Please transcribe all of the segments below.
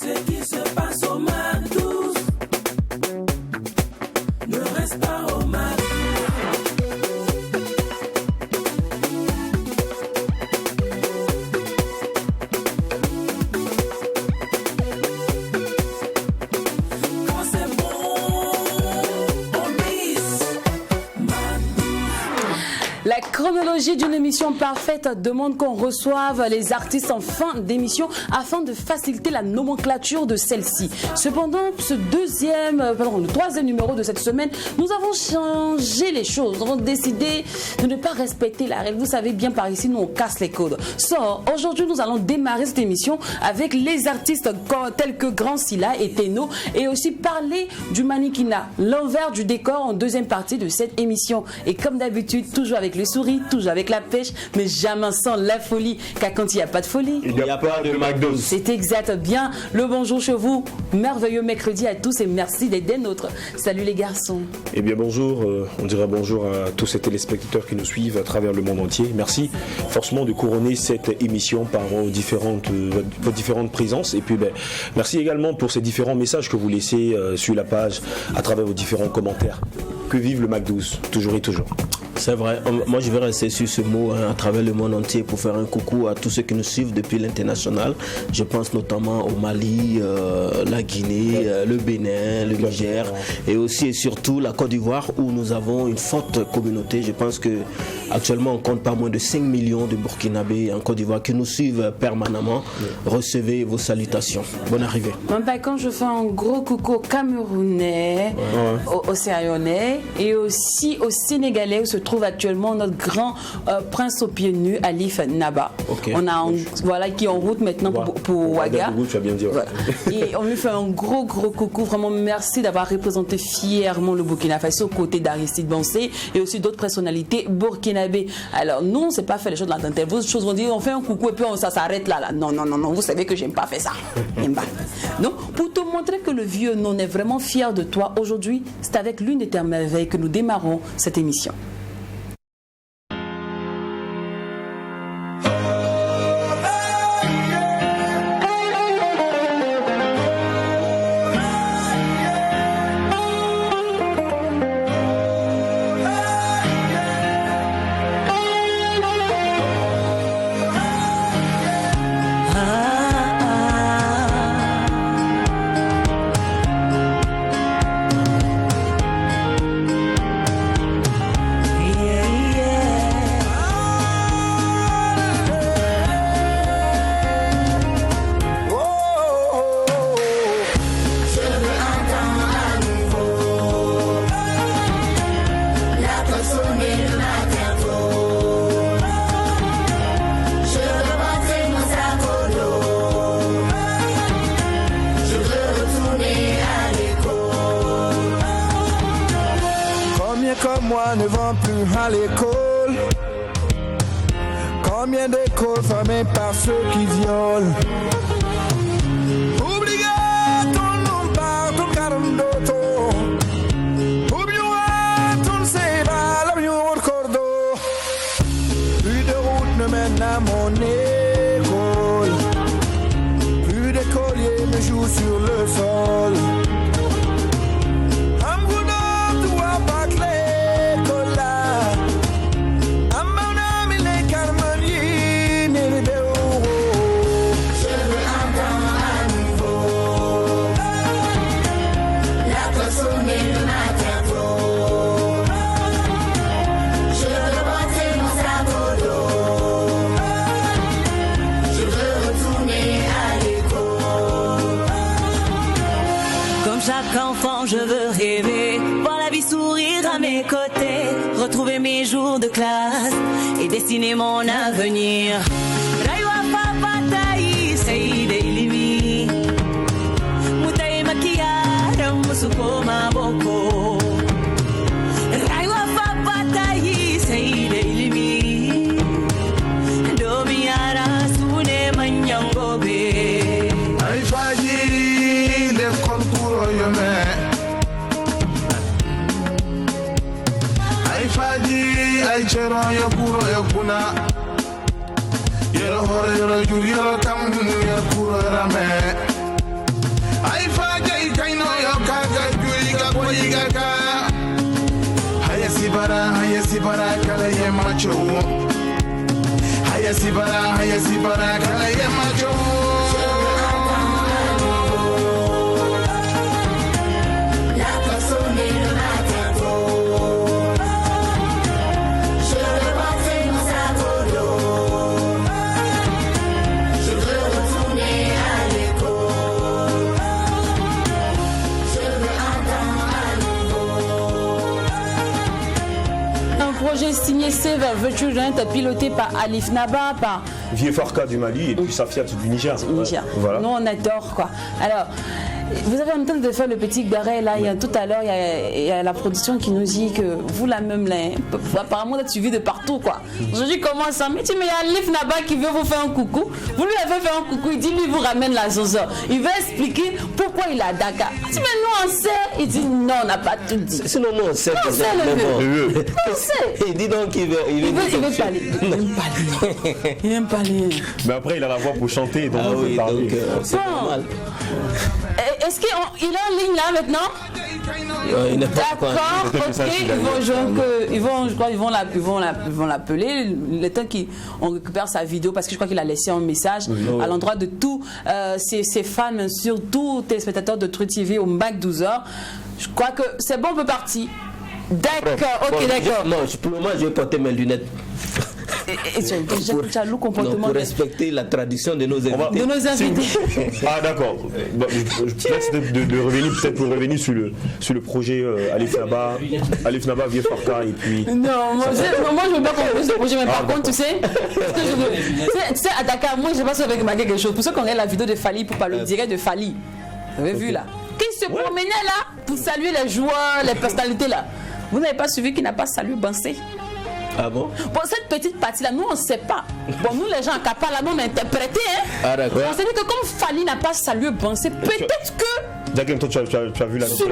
Ce qui se passe au Mac-12 ne reste pas au Mac-12. La chronologie d'une émission parfaite demande qu'on reçoive les artistes en fin d'émission afin de faciliter la nomenclature de celle-ci. Cependant, le troisième numéro de cette semaine, nous avons changé les choses. Nous avons décidé de ne pas respecter la règle. Vous savez bien, par ici, nous on casse les codes. Aujourd'hui, nous allons démarrer cette émission avec les artistes tels que Grand Silla et Teno et aussi parler du mannequinat, l'envers du décor en deuxième partie de cette émission. Et comme d'habitude, toujours avec le sourire, toujours avec la pêche, mais jamais sans la folie, car quand il n'y a pas de folie, il n'y a pas de McDo. C'est exact. Bien le bonjour chez vous, merveilleux mercredi à tous et merci d'être des nôtres. Salut les garçons. Eh bien bonjour, on dirait bonjour à tous ces téléspectateurs qui nous suivent à travers le monde entier. Merci forcément de couronner cette émission par vos différentes présences et puis merci également pour ces différents messages que vous laissez sur la page à travers vos différents commentaires. Que vive le Mac-12, toujours et toujours. C'est vrai, moi je vais rester sur ce mot à travers le monde entier pour faire un coucou à tous ceux qui nous suivent depuis l'international. Je pense notamment au Mali, la Guinée, le Bénin, le Niger et aussi et surtout la Côte d'Ivoire où nous avons une forte communauté. Je pense que actuellement on compte pas moins de 5 millions de Burkinabés en Côte d'Ivoire qui nous suivent permanemment. Recevez vos salutations. Bonne arrivée. Quand je fais un gros coucou aux Camerounais, aux Sierra-Léonais et aussi aux Sénégalais où se trouve actuellement notre grand prince aux pieds nus, Alif Naba. Okay. On a qui est en route maintenant pour Ouaga. Tu vas bien dire. Voilà. Et on lui fait un gros coucou. Vraiment merci d'avoir représenté fièrement le Burkina Faso aux côtés d'Aristide Bansé et aussi d'autres personnalités burkinabées. Alors nous, on ne sait pas faire les choses de la dentelle. Vos choses vont dire on fait un coucou et puis ça s'arrête là. Non. Vous savez que j'aime pas faire ça. Donc pour te montrer que le vieux non est vraiment fier de toi aujourd'hui, c'est avec l'une de tes merveilles que nous démarrons cette émission. Ne vont plus à l'école. Combien d'écoles fermées par ceux qui violent? Obligato non parto carandoto. Obligato se va la mio ricordo. Plus de route ne mène à mon école. Plus d'écoliers me jouent sur le sol. Je veux rêver, voir la vie sourire à mes côtés, retrouver mes jours de classe et dessiner mon avenir. Raiwa papatai seide ilimi, mutai makia musuko maboko. Raiwa papatai seide ilimi, domiara sune manyangobe. Ai faji de konturo yome. Ay chero yo puro yo kuna yero hore yero juri yero tam yero puro rame Sadaka. Hayasibara, Kalaye Macho. Hayasibara, Kalaye Macho. Projet signé Save Virtual Joint, piloté par Alif Naba, par Vieux Farka du Mali et puis Safia du Niger. Niger. Voilà. Nous on adore quoi. Alors, vous avez en train de faire le petit garet là, tout à l'heure il y a la production qui nous dit que vous la même là, apparemment vous êtes suivi de partout quoi. Je dis comment ça, mais il y a Alif Naba qui veut vous faire un coucou, vous lui avez fait un coucou, il dit lui vous ramène la zozo, il va expliquer pourquoi il est à Dakar. Je dis mais nous on sait, il dit non on n'a pas tout dit. Sinon nous on sait. On sait le vieux. On sait. Il dit donc qu'il veut parler. Il n'aime pas lire. Il n'aime pas lire. Mais après il a la voix pour chanter donc il peut parler. C'est normal. Est-ce qu'il est en ligne là maintenant? Il n'est pas. D'accord, ok, ils vont l'appeler le temps qu'on récupère sa vidéo parce que je crois qu'il a laissé un message à l'endroit de tous ses fans, surtout téléspectateurs de Truth TV au Mac 12h. Je crois que c'est bon, on peut partir. D'accord, ok, d'accord. Non, pour le moment, je vais porter mes lunettes. Pour respecter la tradition de nos invités. De nos invités. Ah d'accord. Bon, je laisse de revenir peut-être pour revenir sur le projet Alif Naba, Vieux Farka et puis. Non, moi je veux pas qu'on fasse ce projet, mais par contre tu sais à Dakar, moi je sais pas si avec quelque chose. Pour ceux qui ont regardé la vidéo de Fally, pour parler direct de Fally, vous avez vu là, qui se promenait là pour saluer les joueurs, les personnalités là. Vous n'avez pas suivi qu'il n'a pas salué Bansé? Ah bon? Bon, cette petite partie-là, nous, on ne sait pas. Bon, nous, les gens à Kappa, là, nous, on a interprété. Hein? Ah, d'accord. On s'est dit que comme Fally n'a pas salué Bansé, peut-être que... Jacqueline, toi, tu as vu la vidéo?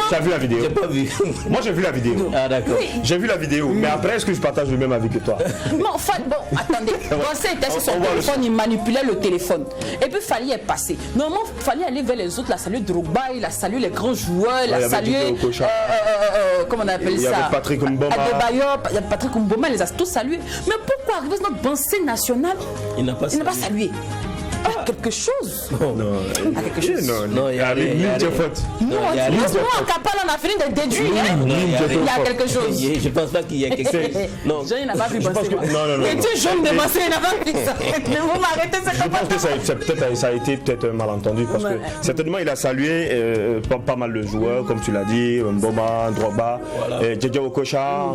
Tu as vu la vidéo? J'ai pas vu. Moi, j'ai vu la vidéo. Ah, d'accord. Oui. J'ai vu la vidéo. Mais après, est-ce que je partage le même avis que toi? Non, bon, attendez. Bansé était sur son téléphone, il manipulait le téléphone. Et puis Fally est passé. Normalement, Fally allait vers les autres, il a salué Drogba, il a salué les grands joueurs, il a salué... comment on appelle ça? Il y avait Patrick Mboma. Il y a Patrick Mboma, il les a tous salués. Mais pourquoi arriver sur notre Bansé national, il n'a pas salué? Ah, quelque chose. Non, il y a faute. Nous, en Kappa, on a fini de déduire. Il y a quelque chose. Je pense pas qu'il y ait quelque chose. Non, il n'a pas vu Bansé. Non. Et tu jaune de Bansé, il n'a pas vu ça. Mais vous m'arrêtez, c'est Je pense que ça a été peut-être un malentendu parce que certainement il a salué pas mal de joueurs, comme tu l'as dit, Mboma, Drogba, Djedja Okocha,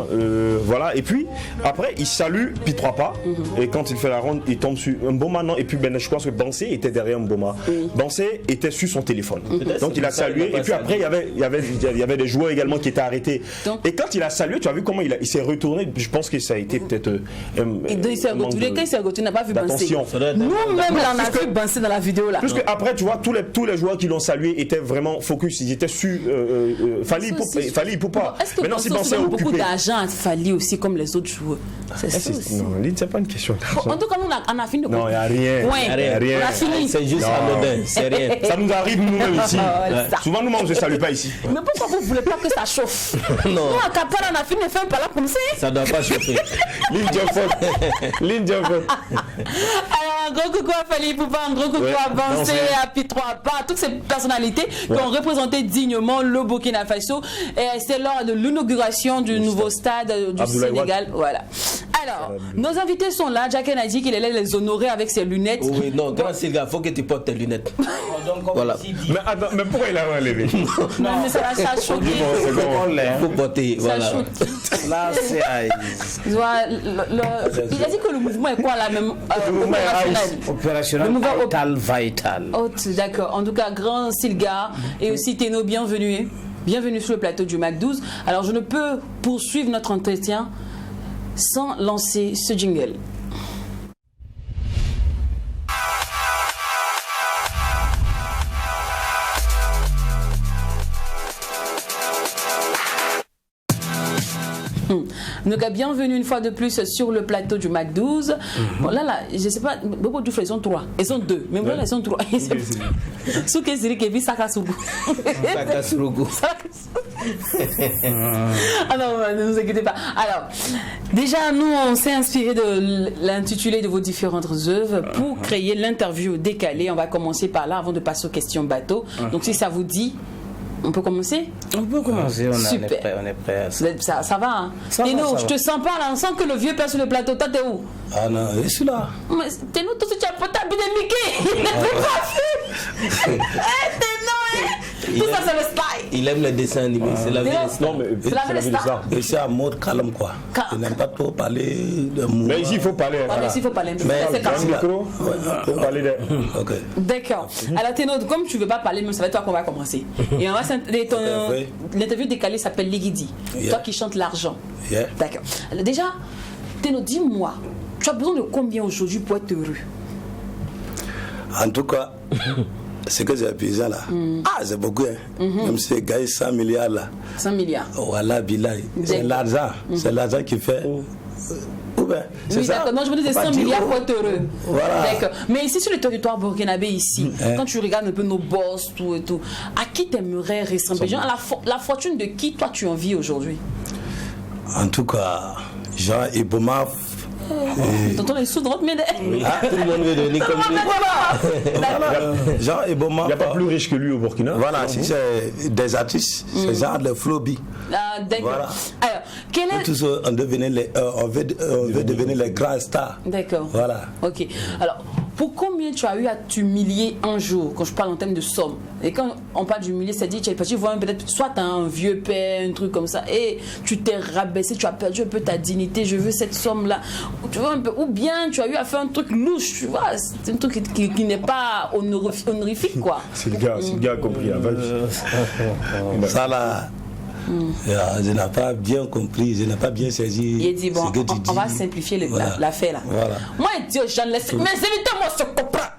voilà. Et puis après il salue Pitroapa et quand il fait la ronde, il tombe sur Mboma, non. Et puis je pense que Bansé était derrière Mboma. Bansé était sur son téléphone. Donc il a salué et puis après il y avait des joueurs également qui étaient arrêtés. Et quand il a salué, tu as vu comment il s'est retourné. Je pense que ça a été peut-être il s'est retourné, quand il s'est retourné, il n'a pas vu Bansé. Nous-mêmes, on a vu Bansé dans la vidéo là. Parce que après, tu vois, tous les joueurs qui l'ont salué étaient vraiment focus, ils étaient sur Fally, il peut pas. Est-ce que maintenant si Bansé Bansé beaucoup d'argent à Fally aussi comme les autres joueurs? C'est ça aussi. Non, c'est pas une question d'argent. En tout cas, on a fini de non, il n'y a rien. On a fini. C'est juste anodin, c'est rien. Ça nous arrive nous-mêmes ici. Souvent, nous-mêmes, on ne se salue pas ici. Mais pourquoi vous ne voulez pas que ça chauffe? Non. Nous, à Kappa, on a fini de faire un pala comme ça. Ça ne doit pas chauffer. Ligne Diophote. Alors, un gros coucou à Fally Ipupa, un gros coucou à Bansé, à Pitroapa, à toutes ces personnalités qui ont représenté dignement le Burkina Faso. Et c'est lors de l'inauguration du nouveau stade du Abdoulaye Sénégal. Voilà. Alors, nos invités sont là. Jacqueline a dit qu'il allait les honorer avec ses lunettes. Oui, non, grand Silga, il faut que tu portes tes lunettes. Voilà. Mais attends, mais pourquoi il a enlevé? Non, mais ça a choqué. Il faut porter, voilà. Là, c'est il a dit que le mouvement est quoi là même opérationnel vital. D'accord. En tout cas, grand Silga et aussi Teno, bienvenue. Bienvenue sur le plateau du Mac 12. Alors, je ne peux poursuivre notre entretien sans lancer ce jingle. Donc, bienvenue une fois de plus sur le plateau du Mac 12. Bon, là, je sais pas, beaucoup de ils sont 3. Ils sont 2. Mais voilà, ils sont 3. Souké Ziri Kevi Sakasugu. Ah non, ne vous inquiétez pas. Alors, déjà, nous, on s'est inspiré de l'intitulé de vos différentes œuvres pour créer l'interview décalée. On va commencer par là avant de passer aux questions bateau. Donc, si ça vous dit, on peut commencer? On peut commencer, on est Super. prêt, on est prêt. Ça va, hein? Téno, je te sens pas là, on sent que le vieux père sur le plateau. Toi, t'es où? Ah non, je suis là. Mais Téno, tout ce que tu as porté à de Mickey. Il n'est plus pas vu. Tout ça, c'est le style. Il aime les dessins animés, c'est la vie. Non, mais C'est la c'est la vie de ça. Je suis à mode calme, quoi. Je n'aime pas trop parler de moi. Mais ici, il faut parler. Ouais, mais s'il faut parler un peu, c'est Dans le calme. micro, il faut parler de... Ok. D'accord. Alors Téno, comme tu veux pas parler, mais ça va être toi qu'on va commencer. Et on va l'interview décalée s'appelle Ligidi. Yeah. Toi qui chantes l'argent. Yeah. D'accord. Alors déjà, Téno, dis-moi, tu as besoin de combien aujourd'hui pour être heureux? En tout cas, ce que j'ai besoin là, c'est beaucoup. Hein. Même si j'ai gagné 100 milliards là. 100 milliards. Voilà, Bilal. C'est l'argent. C'est l'argent qui fait. C'est Oui, ça. d'accord. Non, je veux dire, Faut pas 100 dire milliards oh. pour être heureux. Voilà. D'accord. Mais ici, sur le territoire burkinabé, ici, quand tu regardes un peu nos boss, tout et tout, à qui t'aimerais ressembler? Genre, la fortune de qui, toi, tu envies aujourd'hui? En tout cas, Jean Iboma. Tonton est sous droite, mais... Tout le monde veut devenir comme lui. Jean Iboma. Il n'y a pas plus riche que lui au Burkina. Voilà, si c'est des artistes, c'est genre le Flobi. Ah, d'accord. Voilà. Alors, quel est... Tous on veut devenir les grands stars. D'accord. Voilà. Ok. Alors, pour combien tu as eu à t'humilier un jour, quand je parle en termes de somme? Et quand on parle d'humilier, c'est-à-dire tu vois peut-être soit un vieux père, un truc comme ça, et tu t'es rabaissé, tu as perdu un peu ta dignité, je veux cette somme-là. Tu vois un peu, ou bien tu as eu à faire un truc louche, tu vois, c'est un truc qui n'est pas honorifique, quoi. C'est le gars a compris. Ça là. Je n'ai pas bien compris, je n'ai pas bien saisi. Il dit bon, ce que tu on va dis. simplifier Voilà. l'affaire là. Voilà. Moi, Dieu, j'en laisse. Mais évitez-moi ce comprend.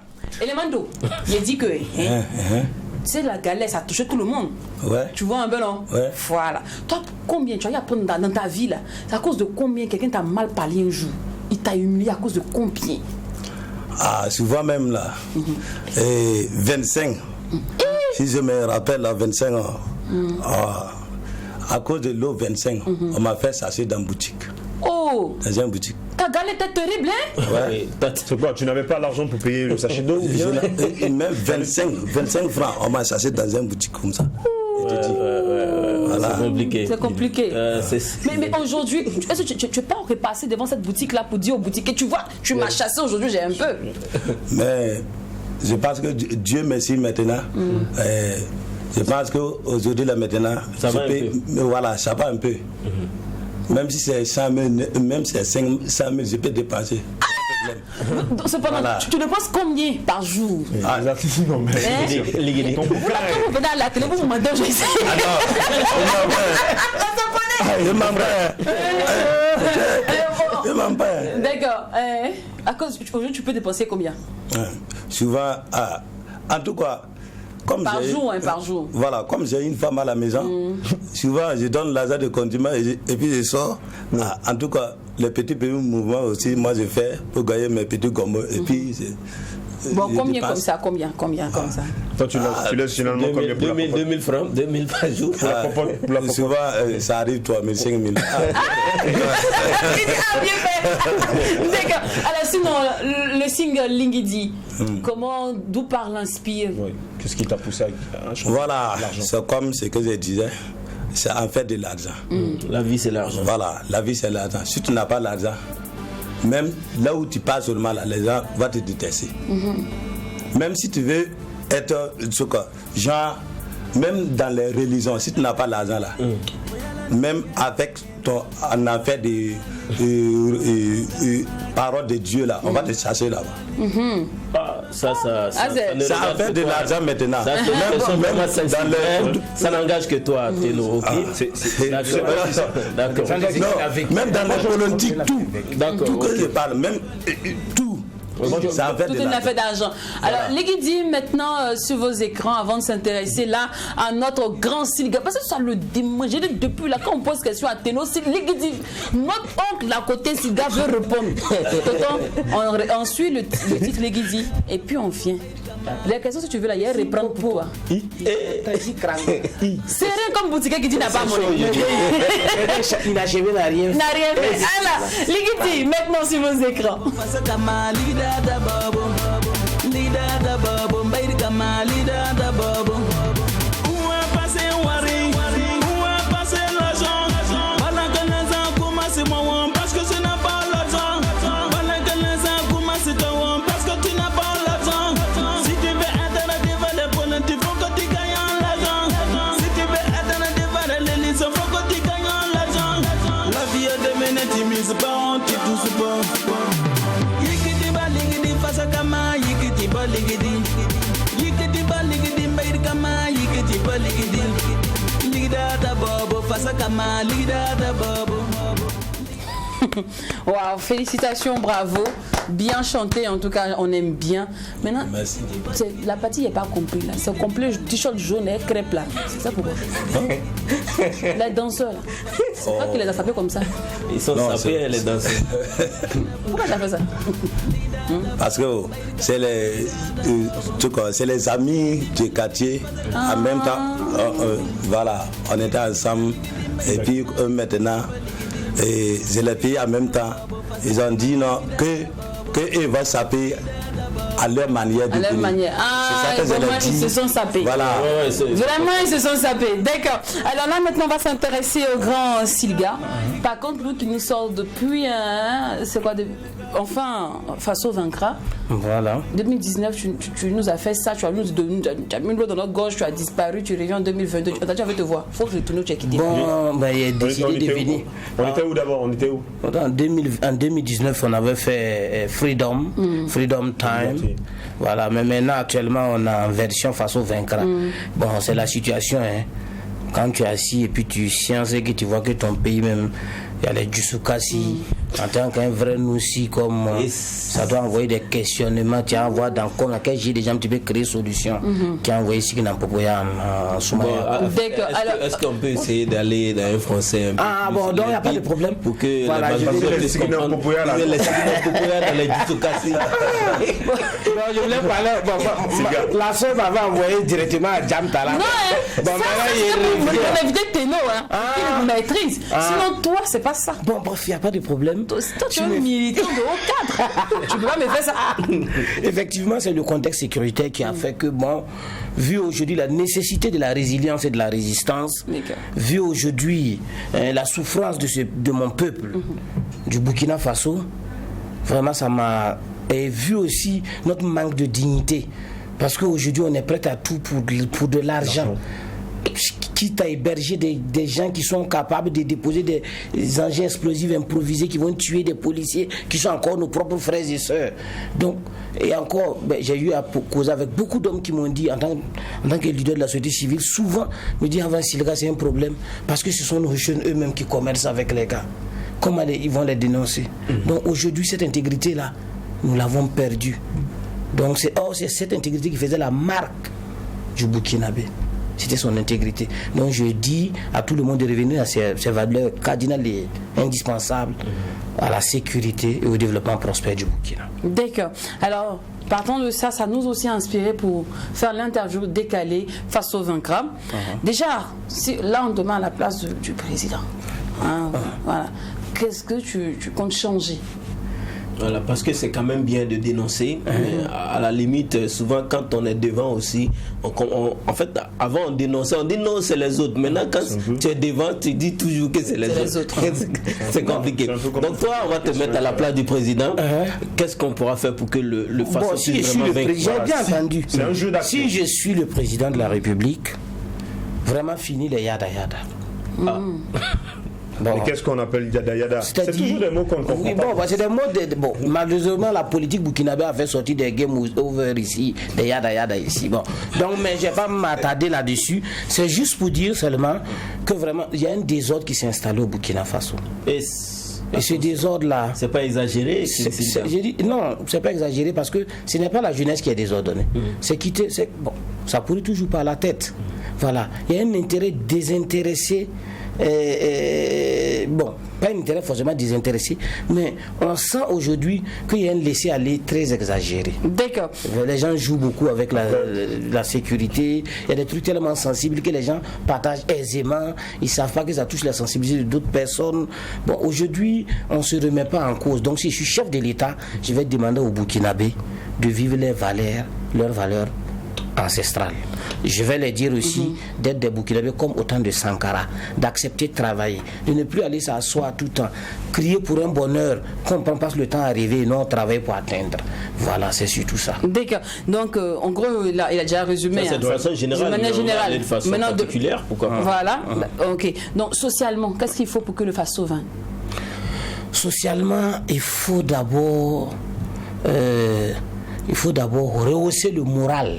Et les mandos, il dit que tu sais, la galère, ça a touché tout le monde. Ouais. Tu vois un peu, non? Ouais. Voilà. Toi, combien tu as eu à prendre dans ta vie là? C'est à cause de combien quelqu'un t'a mal parlé un jour? Il t'a humilié à cause de combien? Ah, souvent même là. Et 25. Si je me rappelle, à 25 ans. À cause de l'eau 25, on m'a fait sachet dans une boutique. Oh! Dans une boutique. Ta galère était terrible, hein? Ouais. C'est quoi? Tu n'avais pas l'argent pour payer le sachet d'eau? Et même 25 francs, on m'a sachet dans une boutique comme ça. Voilà. C'est compliqué. C'est compliqué. Mais aujourd'hui, est-ce que tu n'es pas repassé devant cette boutique-là pour dire aux boutiques, tu vois, tu m'as chassé aujourd'hui, j'ai un peu. Mais je pense que Dieu merci maintenant. Je pense qu'aujourd'hui, là maintenant, ça va un peu. Voilà, ça va un peu. Même si c'est 100 000, même si c'est 500 000, je peux dépenser. Cependant, Voilà. tu dépenses combien par jour? Ah, là, non, mais... Ton frère, vous venez à la télé, vous m'en donnez. Je m'en perds. D'accord. À cause, aujourd'hui, tu peux dépenser combien? Souvent, en tout cas, comme par jour, par jour. Voilà, comme j'ai une femme à la maison, souvent je donne l'argent de condiment et puis je sors. En tout cas, les petits mouvements aussi, moi je fais pour gagner mes petits gommes. Et puis, bon, combien comme ça? Combien comme ça? Toi, tu laisses finalement combien pour 2000 francs, 2000 par jour. Souvent, ça arrive 3000, 5000. Bien fait. D'accord. Alors, sinon, le single Ligidi, d'où part l'inspire? Oui. Qu'est-ce qui t'a poussé à changer? Voilà, c'est comme ce que je disais. C'est en fait de l'argent. La vie, c'est l'argent. Voilà, la vie, c'est l'argent. Si tu n'as pas l'argent, même là où tu passes seulement, là, les gens vont te détester. Même si tu veux être, genre, même dans les religions, si tu n'as pas l'argent là, même avec ton en affaire des paroles de Dieu là, on va te chercher là-bas. Ça en fait de l'argent maintenant. Ça n'engage que toi, Téno, ok? D'accord. Même dans les politiques, tout que je parle, même tout. Ça Tout est une affaire d'argent. Alors, Ligidi, maintenant sur vos écrans, avant de s'intéresser là à notre grand Silga, parce que ça le démange. J'ai dit depuis là, quand on pose question à Téno, c'est Ligidi. Notre oncle à côté Silga veut répondre. On suit le titre Ligidi et puis on vient. Les questions, si tu veux, là, il y a reprendre pour toi. C'est rien comme boutique qui dit n'a pas monnaie. Inachevé n'a rien N'a rien fait. Alors, Ligiti, maintenant sur vos écrans. Wow, félicitations, bravo. Bien chanté, en tout cas, on aime bien. Maintenant, la partie n'est pas complète là. C'est complet, t-shirt jaune et crêpe là. C'est ça pourquoi. Les danseurs là. C'est pas qu'ils les a sapés comme ça. Ils sont sapés, les danseurs. Pourquoi tu as fait ça? Parce que c'est les amis du quartier. En même temps, voilà, on était ensemble. Et puis maintenant, et je les paye en même temps. Ils ont dit non, que ils vont saper à leur manière. À leur manière. Ah, vraiment, ils se sont sapés. Voilà. Vraiment, ils se sont sapés. D'accord. Alors là, maintenant, on va s'intéresser au grand Silga. Par contre, lui qui nous sort depuis, c'est quoi, enfin, Faso Vaincra. Voilà. 2019, tu nous as fait ça, tu as mis l'eau dans notre gorge, tu as disparu, tu reviens en 2022. Tu as te voir. Il faut retourner, tu as quitté. Bon, ben, il a décidé de venir. On était où d'abord? On était où? En 2019, on avait fait Freedom Time. Voilà, mais maintenant, actuellement, on a en version Faso Vaincra. Bon, c'est la situation, hein. Quand tu es assis et puis tu sciences et que tu vois que ton pays même, il y a les Djoussoukassi, en tant qu'un vrai Noussi comme moi, ça doit envoyer des questionnements, tu as envoyé dans comme laquelle j'ai déjà un petit peu créé solution, qui a envoyé ici qui n'a pas pu en Somalia. Est-ce qu'on peut essayer d'aller dans un français un peu bon, donc il n'y a pas de problème. Pour que voilà, les Sigina Popoya dans les Djoussoukassi. Je voulais parler, la soeur m'avait envoyé directement à Jamtala. Non, ça, c'est éviter Téno, il maîtrise. Sinon, toi, c'est pas ça. Bon, bref, il n'y a pas de problème. Toi, tu es un militant de haut cadre. Tu peux pas me faire ça. Effectivement, c'est le contexte sécuritaire qui a fait que, bon, vu aujourd'hui la nécessité de la résilience et de la résistance, vu aujourd'hui la souffrance de mon peuple, du Burkina Faso, vraiment, ça m'a... Et vu aussi notre manque de dignité. Parce qu'aujourd'hui, on est prêt à tout pour de l'argent. Quitte à héberger des gens qui sont capables de déposer des engins explosifs improvisés qui vont tuer des policiers qui sont encore nos propres frères et sœurs. Donc, et encore, j'ai eu à causer avec beaucoup d'hommes qui m'ont dit, en tant que leader de la société civile, souvent me disent avant Silga, c'est un problème parce que ce sont nos jeunes eux-mêmes qui commercent avec les gars. Comment ils vont les dénoncer? Donc aujourd'hui, cette intégrité-là, nous l'avons perdue. Donc c'est cette intégrité qui faisait la marque du Burkinabé. C'était son intégrité. Donc je dis à tout le monde de revenir à ces valeurs cardinales et indispensables à la sécurité et au développement prospère du Burkina. D'accord. Alors, partant de ça, ça nous a aussi inspiré pour faire l'interview décalée face au Vaincra. Déjà, là on demande à la place du président. Voilà. Qu'est-ce que tu comptes changer? Voilà, parce que c'est quand même bien de dénoncer. À la limite, souvent quand on est devant aussi, en fait, avant on dénonçait, on dit non, c'est les autres. Maintenant, quand tu es devant, tu dis toujours que c'est les autres. C'est compliqué. Donc toi, on va te mettre à la place du président. Qu'est-ce qu'on pourra faire pour que le fasse si je suis le président, j'ai bien entendu. C'est un jeu d'action. Si je suis le président de la République, vraiment fini les yada yada. Bon. Et qu'est-ce qu'on appelle yada yada? C'est toujours des mots qu'on comprend pas. C'est des mots malheureusement la politique burkinabé a fait sortir des game over ici, des yada yada ici. Bon. Donc mais je vais pas m'attarder là-dessus. C'est juste pour dire seulement que vraiment il y a un désordre qui s'est installé au Burkina Faso. Et ce désordre-là... C'est pas exagéré? Non, c'est pas exagéré parce que ce n'est pas la jeunesse qui est désordonnée. C'est quitter... Bon, ça pourrit toujours par la tête. Voilà. Il y a un intérêt désintéressé bon, pas un intérêt forcément désintéressé, mais on sent aujourd'hui qu'il y a un laisser-aller très exagéré. D'accord. Les gens jouent beaucoup avec la sécurité. Il y a des trucs tellement sensibles que les gens partagent aisément. Ils ne savent pas que ça touche la sensibilité d'autres personnes. Bon, aujourd'hui, on ne se remet pas en cause. Donc, si je suis chef de l'État, je vais demander aux Burkinabés de vivre leurs valeurs ancestrales. Je vais les dire aussi d'être des Burkinabés comme autant de Sankara, d'accepter de travailler, de ne plus aller s'asseoir tout le temps, crier pour un bonheur qu'on passe le temps à rêver et non travailler pour atteindre. Voilà, c'est surtout ça. D'accord. Donc, en gros, il a déjà résumé. Ça, c'est de façon générale. De manière générale. De façon particulière, pourquoi pas. Voilà. Ok. Donc, socialement, qu'est-ce qu'il faut pour que le Faso vainque? Socialement, il faut d'abord rehausser le moral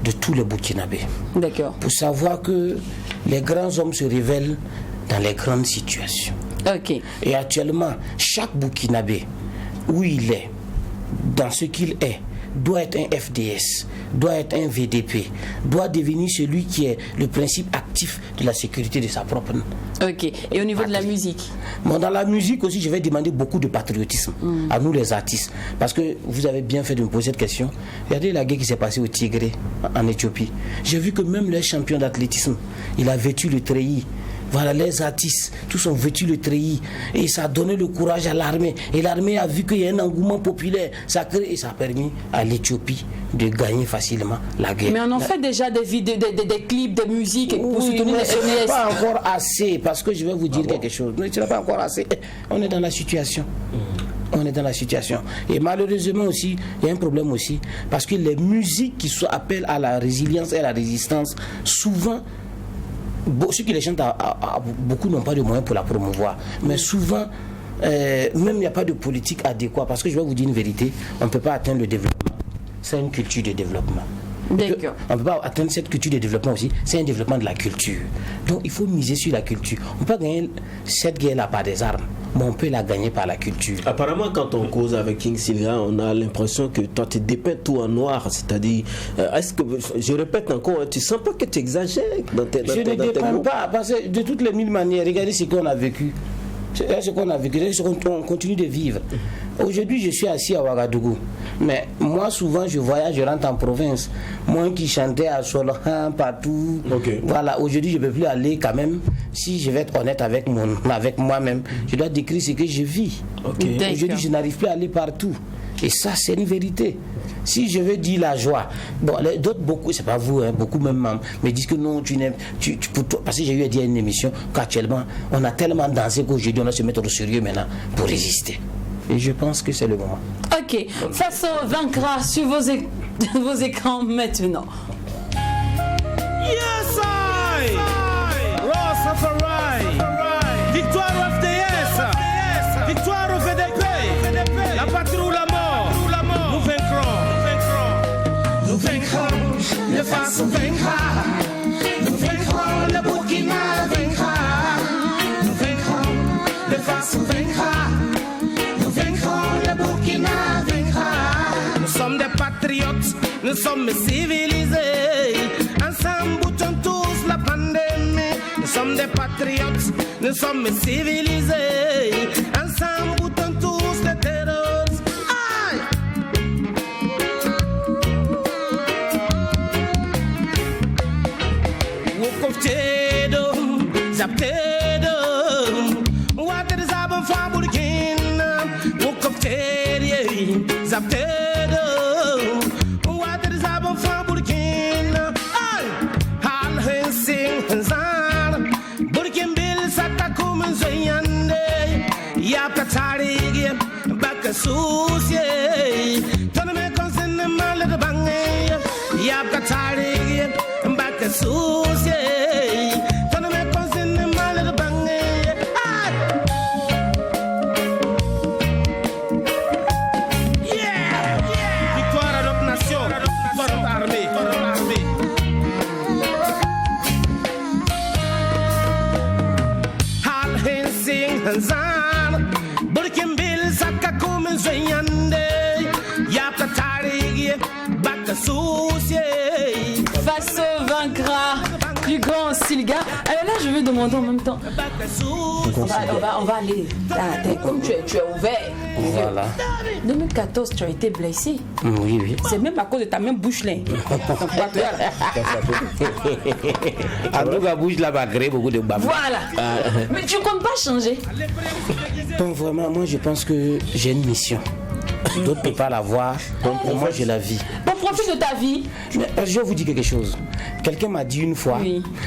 de tous les Burkinabés. D'accord. Pour savoir que les grands hommes se révèlent dans les grandes situations. Ok. Et actuellement, chaque Burkinabé, où il est, dans ce qu'il est, doit être un FDS, doit être un VDP, doit devenir celui qui est le principe actif de la sécurité de sa propre. Ok. Et au niveau de la musique? Bon, dans la musique aussi, je vais demander beaucoup de patriotisme à nous les artistes. Parce que vous avez bien fait de me poser cette question. Regardez la guerre qui s'est passée au Tigré, en Éthiopie. J'ai vu que même les champions d'athlétisme, il a vêtu le treillis. Voilà, les artistes, tous ont vêtu le treillis. Et ça a donné le courage à l'armée. Et l'armée a vu qu'il y a un engouement populaire. Et ça a permis à l'Éthiopie de gagner facilement la guerre. Mais on en fait déjà des vidéos, des clips, des musiques pour soutenir les ce n'est jeunesse. pas encore assez, parce que je vais vous dire quelque chose. Ce n'est pas encore assez. On est dans la situation. On est dans la situation. Et malheureusement aussi, il y a un problème aussi. Parce que les musiques qui appellent à la résilience et à la résistance, souvent, ceux qui les chantent, beaucoup n'ont pas de moyens pour la promouvoir. Mais souvent, même il n'y a pas de politique adéquate. Parce que je vais vous dire une vérité, on ne peut pas atteindre le développement. C'est une culture de développement. D'accord. On ne peut pas atteindre cette culture de développement aussi. C'est un développement de la culture. Donc il faut miser sur la culture. On peut gagner cette guerre-là par des armes, mais on peut la gagner par la culture. Apparemment, quand on cause avec King Silga, on a l'impression que toi tu dépeins tout en noir. C'est-à-dire, est-ce que, je répète encore, tu sens pas que tu exagères dans tes Je ne dépeins pas, parce que de toutes les mille manières, regardez ce qu'on a vécu. C'est ce qu'on a vécu, c'est ce qu'on continue de vivre. Aujourd'hui, je suis assis à Ouagadougou. Mais moi, souvent, je voyage, je rentre en province. Moi qui chantais à Solhan, partout. Okay. Voilà, aujourd'hui, je ne peux plus aller quand même. Si je vais être honnête avec moi-même, je dois décrire ce que je vis. Okay. Aujourd'hui, je n'arrive plus à aller partout. Et ça, c'est une vérité. Si je veux dire la joie, bon, d'autres, beaucoup, c'est pas vous, hein, beaucoup même me disent que non, tu n'aimes, parce que j'ai eu à dire à une émission qu'actuellement, on a tellement dansé qu'aujourd'hui, on doit se mettre au sérieux maintenant pour résister. Et je pense que c'est le moment. Ok, Faso vaincra sur vos écrans maintenant. Yes, I! Rastafari! Victoire au FDS! Victoire au VDP! La patrie ou la mort! Nous vaincrons! Nous vaincrons! Le Faso vaincra! Nous vaincrons! Le Burkina vaincra! Nous vaincrons! Le Faso vaincra! Nous vaincrons! Le Burkina vaincra! Nous sommes des patriotes! Nous sommes civilisés! Ensemble, boutons tous la pandémie! Nous sommes des patriotes! Nous sommes civilisés! Ensemble, boutons tous les terroristes! Aïe! Wokoftedo, Zaptedo, what is happening for Burkina? Wokoftedo, Zaptedo, what is happening for Burkina? Al Hensing Zan, Burkin Bill Satakum Zayande, Yapatari, Bakasusi, Toname Consen Malad Bange, Yapatari, Bakasusi, Toname Consen Malad Bange. Yeah! Victoire à notre nation, victoire à notre armée, Hal Hensing Zan, Burkin Bill Sakakum Zayande, Yapatari, Bakasusi. Faso vaincra, plus grand Silga. Alors là, je veux veux demander en même temps. On va aller. Comme tu es ouvert. Voilà. 2014, tu as été blessé. Oui. C'est même à cause de ta même bouche là. En tout cas, bouche là va créer beaucoup de bavures. Voilà. Mais tu ne comptes pas changer. Donc vraiment, moi je pense que j'ai une mission. D'autres ne peuvent pas la voir. Donc pour moi, j'ai la vie. On profite de ta vie. Mais je vais vous dire quelque chose. Quelqu'un m'a dit une fois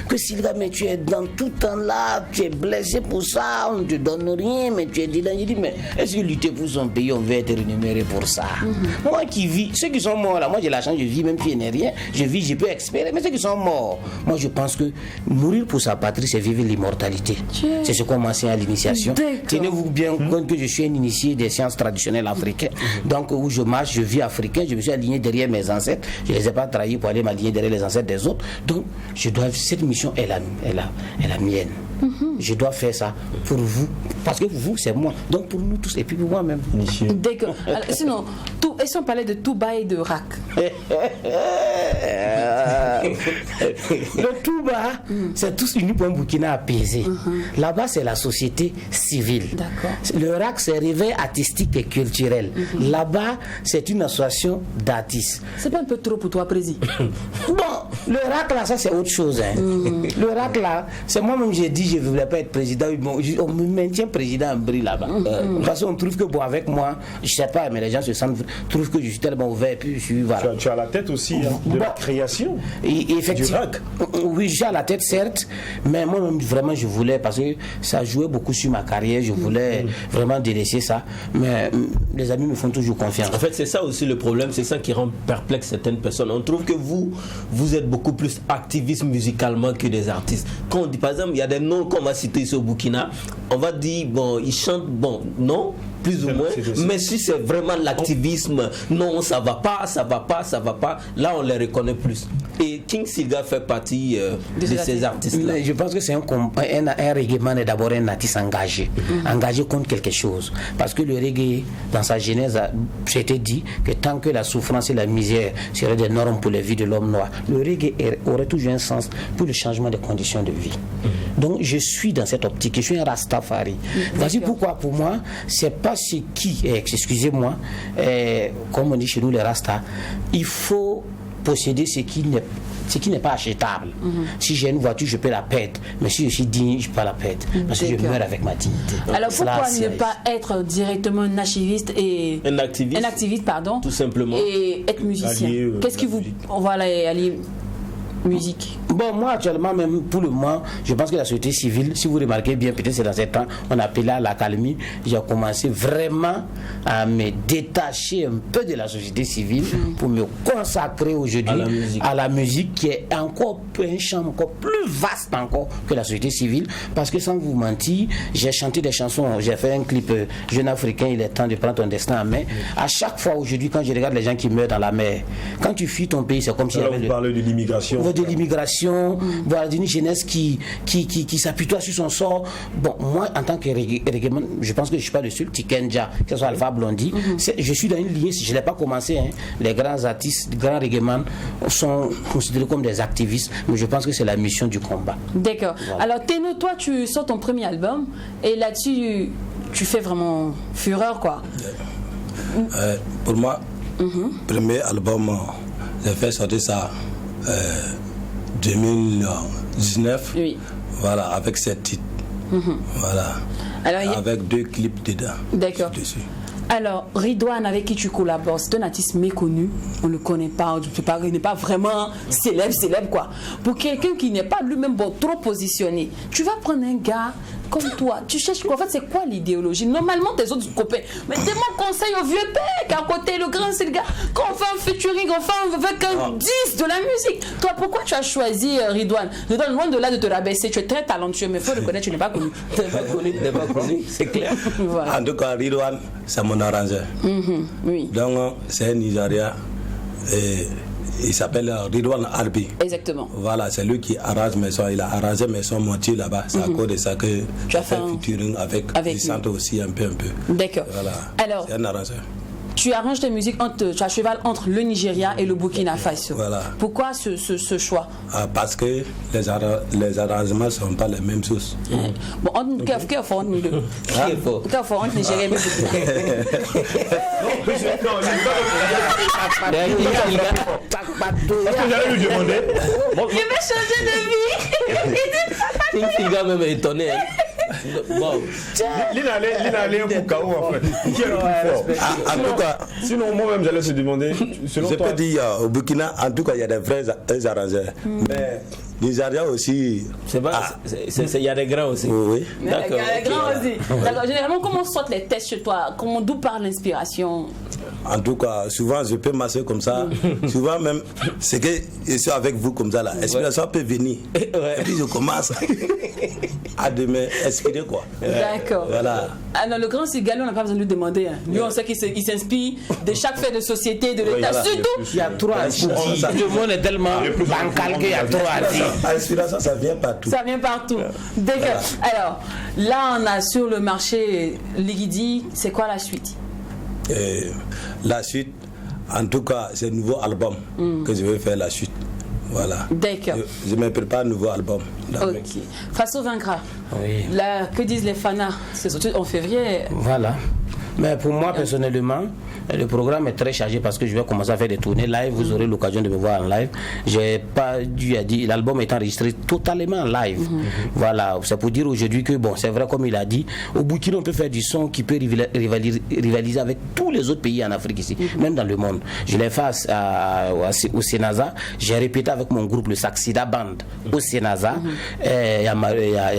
que Sylvain, mais tu es dans tout temps là, tu es blessé pour ça, on ne te donne rien, mais tu es dit là. J'ai dit, mais est-ce que lutter pour son pays, on va être rémunéré pour ça? Moi qui vis, ceux qui sont morts là, moi j'ai la chance, je vis même si je n'ai rien, je vis, je peux espérer, mais ceux qui sont morts, moi je pense que mourir pour sa patrie, c'est vivre l'immortalité. C'est ce qu'on m'enseigne à l'initiation. Tenez-vous bien compte que je suis un initié des sciences traditionnelles africaines. Donc où je marche, je vis africain, je me suis aligné derrière mes ancêtres, je ne les ai pas trahis pour aller m'aligner derrière les ancêtres des autres. Donc je dois, cette mission est la mienne. Je dois faire ça pour vous, parce que vous c'est moi, donc pour nous tous et puis pour moi-même. D'accord. Sinon, si on parlait de Touba et de Rack. Le Touba, c'est tous unis pour un Burkina apaisé. Là-bas, c'est la société civile. Le Rack, c'est réveil artistique et culturel. Là-bas, c'est une association d'artistes. C'est pas un peu trop pour toi, Président? Bon, le Rack là, ça c'est autre chose. Le Rack là, c'est moi-même j'ai dit je ne voulais pas être président. On me maintient président en bris là-bas. Parce qu'on trouve que bon, avec moi, je sais pas, mais les gens trouvent que je suis tellement ouvert. Puis je suis, voilà. Tu as la tête aussi de la création du Rack. Oui, j'ai la tête certes, mais moi-même vraiment je voulais, parce que ça jouait beaucoup sur ma carrière, je voulais vraiment délaisser ça. Mais les amis me font toujours confiance. En fait, c'est ça aussi le problème, c'est ça qui rend perplexe certaines personnes. On trouve que vous êtes beaucoup plus activiste musicalement que des artistes. Quand on dit, par exemple, il y a des noms qu'on va citer ici au Burkina, on va dire, bon, ils chantent, bon, non, plus ou moins, mais si c'est vraiment l'activisme, non, ça va pas, là on les reconnaît plus. Et King Silga fait partie de ces artistes-là. Je pense que c'est un reggae man est d'abord un artiste engagé, engagé contre quelque chose. Parce que le reggae, dans sa genèse, c'était dit que tant que la souffrance et la misère seraient des normes pour la vie de l'homme noir, le reggae aurait toujours un sens pour le changement des conditions de vie. Donc je suis dans cette optique, je suis un Rastafari. Voici pourquoi pour moi, c'est pas ce qui, excusez-moi, comme on dit chez nous les Rastas, il faut posséder ce qui n'est pas achetable. Si j'ai une voiture, je peux la perdre. Mais si je suis digne, je peux pas la perdre. Parce que je meurs avec ma dignité. Alors pourquoi ne pas être directement un archiviste et un activiste, pardon, tout simplement, et être musicien? Qu'est-ce qui vous... On va aller musique. Bon, moi actuellement, même pour le moment, je pense que la société civile, si vous remarquez bien, peut-être c'est dans ces temps, on appelle là l'accalmie, j'ai commencé vraiment à me détacher un peu de la société civile pour me consacrer aujourd'hui à la musique qui est encore un champ encore plus vaste encore que la société civile, parce que sans vous mentir, j'ai chanté des chansons, j'ai fait un clip Jeune Africain, il est temps de prendre ton destin en main. À chaque fois aujourd'hui, quand je regarde les gens qui meurent dans la mer, quand tu fuis ton pays, c'est comme si vous parlez de l'immigration. De l'immigration, voilà, d'une jeunesse qui s'apitoie sur son sort. Bon, moi, en tant que reggaeman, je pense que je ne suis pas le seul, Tikenja, que ce soit Alpha Blondy, je suis dans une lignée, je ne l'ai pas commencé, les grands artistes, grands reggaeman sont considérés comme des activistes, mais je pense que c'est la mission du combat. D'accord. Voilà. Alors, Téno, toi, tu sors ton premier album, et là-dessus, tu fais vraiment fureur, quoi. Pour moi, premier album, j'ai fait sortir ça 2019, voilà, avec 7 titres, voilà. Alors, avec 2 clips dedans. D'accord. Alors, Ridwan, avec qui tu collabores, c'est un artiste méconnu, on ne le connaît pas, il n'est pas vraiment célèbre quoi. Pour quelqu'un qui n'est pas lui-même trop positionné, tu vas prendre un gars comme toi, tu cherches quoi? En fait, c'est quoi l'idéologie? Normalement, tes autres copains, mais demande conseil au vieux père, à côté, le grand, c'est le gars. Quand on fait un featuring, on fait un 10 de la musique. Toi, pourquoi tu as choisi Ridwan? Ridwan, loin de là de te rabaisser, tu es très talentueux, mais il faut reconnaître, tu n'es pas connu. Tu n'es pas connu, c'est clair. Voilà. En tout cas, Ridwan, c'est mon arrangeur. Oui. Donc, c'est un Nigérien. Et il s'appelle Ridwan Arbi. Exactement. Voilà, c'est lui qui arrange mes sons. Il a arrangé mes sons montés là-bas. C'est à cause de ça que tu as fait un featuring avec Vicente aussi un peu. D'accord. Voilà. Alors, c'est un arrangeur. tu arranges tes musiques, tu as cheval entre le Nigeria et le Burkina Faso. Voilà. Pourquoi ce choix? Parce que les arrangements ne sont pas les mêmes choses. Bon, qu'est-ce fort nous deux? Qu'est-ce fort entre Nigeria et le Est-ce que j'allais lui demander? Il veut changer de vie. Il va même étonné. Bon. L'inallé un coup KO en fait. Qui est le plus fort? En tout cas, sinon moi-même j'allais se demander. Selon je toi, peux dire au Burkina, en tout cas, il y a des vrais arrangeurs. Mais Nigeria aussi. Il y a des grands aussi. Oui. D'accord. Il y a des grands aussi. D'accord. Généralement, comment sortent les tests chez toi? D'où part l'inspiration? En tout cas, souvent je peux marcher comme ça. Souvent même, c'est que je suis avec vous comme ça là. L'inspiration peut venir. Et puis je commence à m'inspirer quoi. D'accord. Voilà. Ah non, le grand Sigalou, on n'a pas besoin de lui demander. Hein. Lui, on sait qu'il s'inspire de chaque fait de société, de l'État. Voilà. Surtout, Il y a trop à dire. Le monde est tellement bancal qu'il y a trop à dire. L'inspiration, ça vient partout. ça vient partout. D'accord. Alors, là, on a sur le marché Ligidi, c'est quoi la suite? La suite, en tout cas, c'est un nouveau album que je vais faire la suite. Voilà. D'accord. Je me prépare un nouveau album. Ok. Faso vaincra. Oui. Là, que disent les fanas? C'est surtout en février. Voilà. Mais pour moi, personnellement, le programme est très chargé parce que je vais commencer à faire des tournées live. Vous aurez l'occasion de me voir en live. J'ai pas dû à dire, l'album est enregistré totalement en live. Voilà. C'est pour dire aujourd'hui que, bon, c'est vrai, comme il a dit, au Burkina, on peut faire du son qui peut rivaliser avec tous les autres pays en Afrique ici, même dans le monde. Je l'ai fait au Sénasa. J'ai répété avec mon groupe, le Saxida Band, au Sénasa. Il y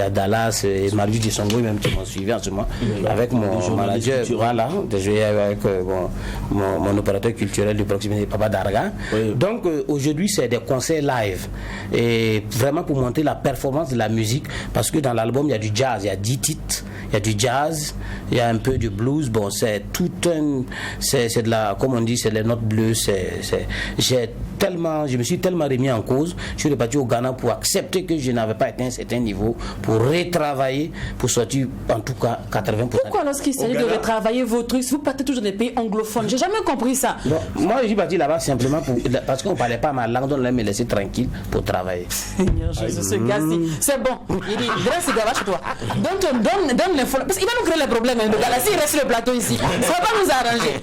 a Dallas et Marius Dissongo, même qui m'ont suivi en ce moment, avec mon manager. Voilà, de jouer avec mon opérateur culturel de proximité, Papa Darga. Oui. Donc aujourd'hui, c'est des concerts live. Et vraiment pour monter la performance de la musique, parce que dans l'album, il y a du jazz, il y a 10 titres, il y a du jazz, il y a un peu de blues. Bon, c'est tout un. C'est de la. Comme on dit, c'est les notes bleues. Je me suis tellement remis en cause. Je suis reparti au Ghana pour accepter que je n'avais pas atteint un certain niveau, pour retravailler, pour sortir en tout cas 80%. Pourquoi lorsqu'il s'agit de retravailler vos trucs, vous partez toujours des pays anglophones? J'ai jamais compris ça. Bon, moi, je suis parti là-bas simplement parce qu'on ne parlait pas ma langue, on allait me laisser tranquille pour travailler. Seigneur Jésus, ce gars-ci, c'est bon. Il dit, grand cigare chez toi. Donne l'info. Parce qu'il va nous créer les problèmes. Le gars-là, s'il reste sur le plateau ici, ça ne va pas nous arranger.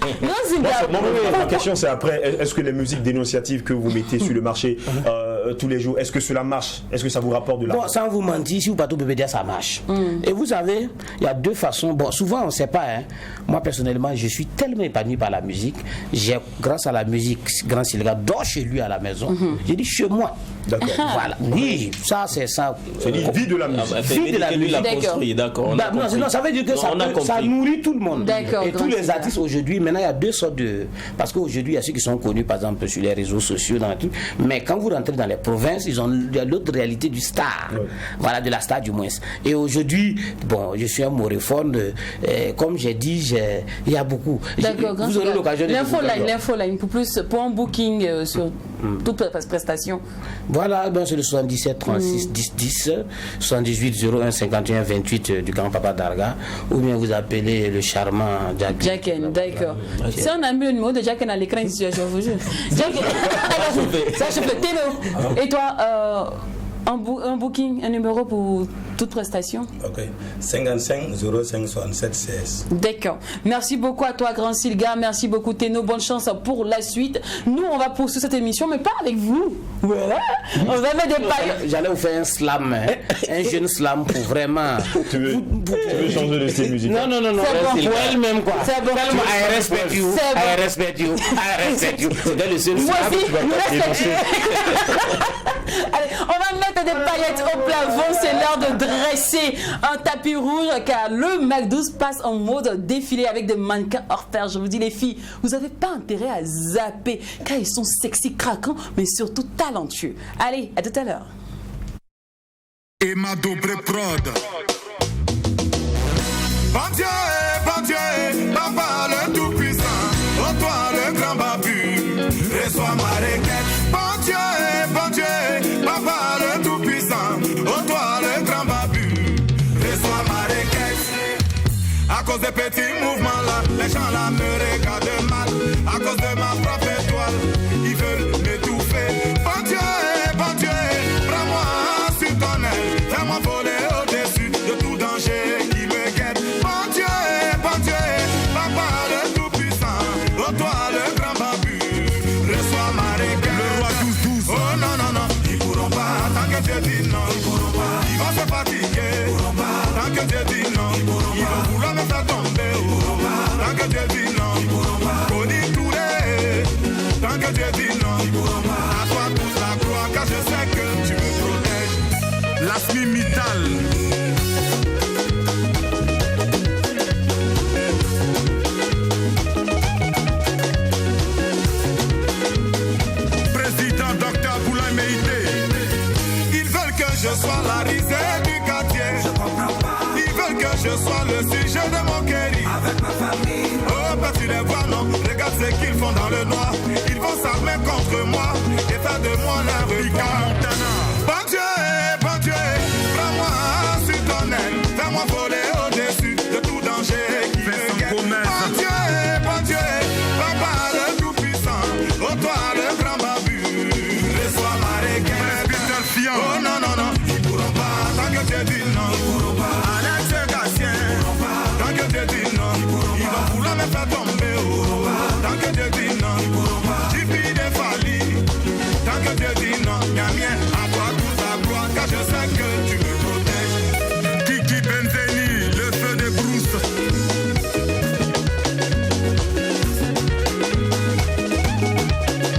Ma question, c'est après, est-ce que les musiques dénonciatives que vous mettez sur le marché tous les jours, est-ce que cela marche? Est-ce que ça vous rapporte de l'argent? Bon, sans vous mentir, si vous partez au PPDA, ça marche. Et vous savez, il y a deux façons. Bon, souvent, on ne sait pas. Hein. Moi, personnellement, je suis tellement épanoui par la musique. Grâce à la musique, Grand Silga dort chez lui à la maison. J'ai dit chez moi. D'accord. Voilà. Oui, ça, c'est ça. C'est dit vie de la musique. Vie de la musique. Construit, d'accord. Non, ça veut dire que ça nourrit tout le monde. D'accord. Et tous les artistes aujourd'hui, maintenant, il y a deux sortes de. Parce qu'aujourd'hui, il y a ceux qui sont connus, par exemple, sur les réseaux sociaux, dans tout. Mais quand vous rentrez dans les provinces, il y a l'autre réalité du star. Ouais. Voilà, de la star du moins. Et aujourd'hui, bon, je suis un moréphone. Comme j'ai dit, il y a beaucoup. D'accord. Vous aurez l'occasion de l'infoline, pour un booking sur toute prestation. Voilà, ben c'est le 77 36 10 10 78 01 51 28 du grand Papa Darga, ou bien vous appelez le charmant Jacken. D'accord. Si on a mis le numéro de Jacken à l'écran ici, je vous jure. Jacken, ça je peux. Télo. Et toi, un booking, un numéro pour toute prestation? Ok. 55 05 67 16. D'accord. Merci beaucoup à toi, Grand Silga. Merci beaucoup, Téno. Bonne chance pour la suite. Nous, on va poursuivre cette émission, mais pas avec vous. Voilà. On va mettre des pailles. J'allais vous faire un slam, un jeune slam pour vraiment. Tu veux changer de style musical? Non. C'est bon. Pour elle-même, quoi. C'est bon. I respect you. I respect you. I respect you. C'était le seul moi slam aussi, que tu vas Allez, on va mettre des paillettes au plafond. C'est l'heure de dresser un tapis rouge car le MAC12 passe en mode défilé avec des mannequins hors pair. Je vous dis, les filles, vous n'avez pas intérêt à zapper car ils sont sexy, craquants, mais surtout talentueux. Allez, à tout à l'heure. Et ma double prod. Bon Dieu, Papa le tout-puissant, oh toi le grand babu, reçois ma requête. Bon Dieu, Papa le tout-puissant, oh toi le grand babu, reçois ma requête. À cause des petits mouvements là, les gens là me regardent mal. je sois la risée du quartier. Je comprends pas. Ils veulent que je sois le sujet de mon query. Avec ma famille. Oh, bah tu les vois, non? Regarde ce qu'ils font dans le noir. Ils vont s'armer contre moi et faire de moi la regarde. Bon Dieu, prends-moi sur ton aile. Fais-moi voler au-dessus de tout danger qui me guette. Bon Dieu, papa le tout-puissant. Oh, toi le grand babu. Reçois ma requête. Oh non, non, non. Ils pourront pas, tant que tu dis non. Ils pourront pas. Alex Gatien. Ils pourront pas. Tant que tu dis non. Ils pourront pas. Ils vont vouloir me faire tomber. Oh. Tant que tu dis non. Ils pourront pas. Tu pries des falies. Tant que tu dis non. Mien, à toi toute la gloire, car je sais que tu me protèges. Kiki Benzeni, le feu des brousses.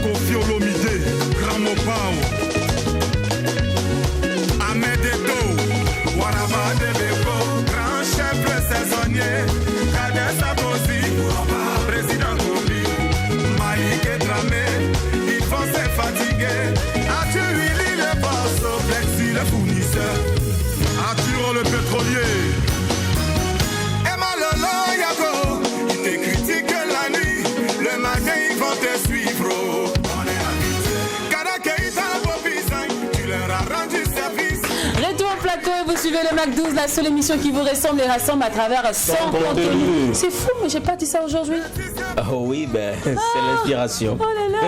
Kofi Olomide, Grand Mopao. Ahmed Eto, Waraba Debeko, grand chef saisonnier. Kader Sabosi, président Kobi, Maïke Dramé, ils vont se fatiguer. As-tu huilé le boss, Flexi le fournisseur? Arthur le pétrolier. Emma Lolo Yago, ils te critiquent la nuit. Le matin ils vont te suivre. On est habitués. Kadakeita Bobizan, tu leur as rendu service. Retour au plateau et vous suivez le Mac12, la seule émission qui vous ressemble et rassemble à travers 100 contenus. C'est fou, mais j'ai pas dit ça aujourd'hui. Oh oui, ben, c'est l'inspiration. Oh là là.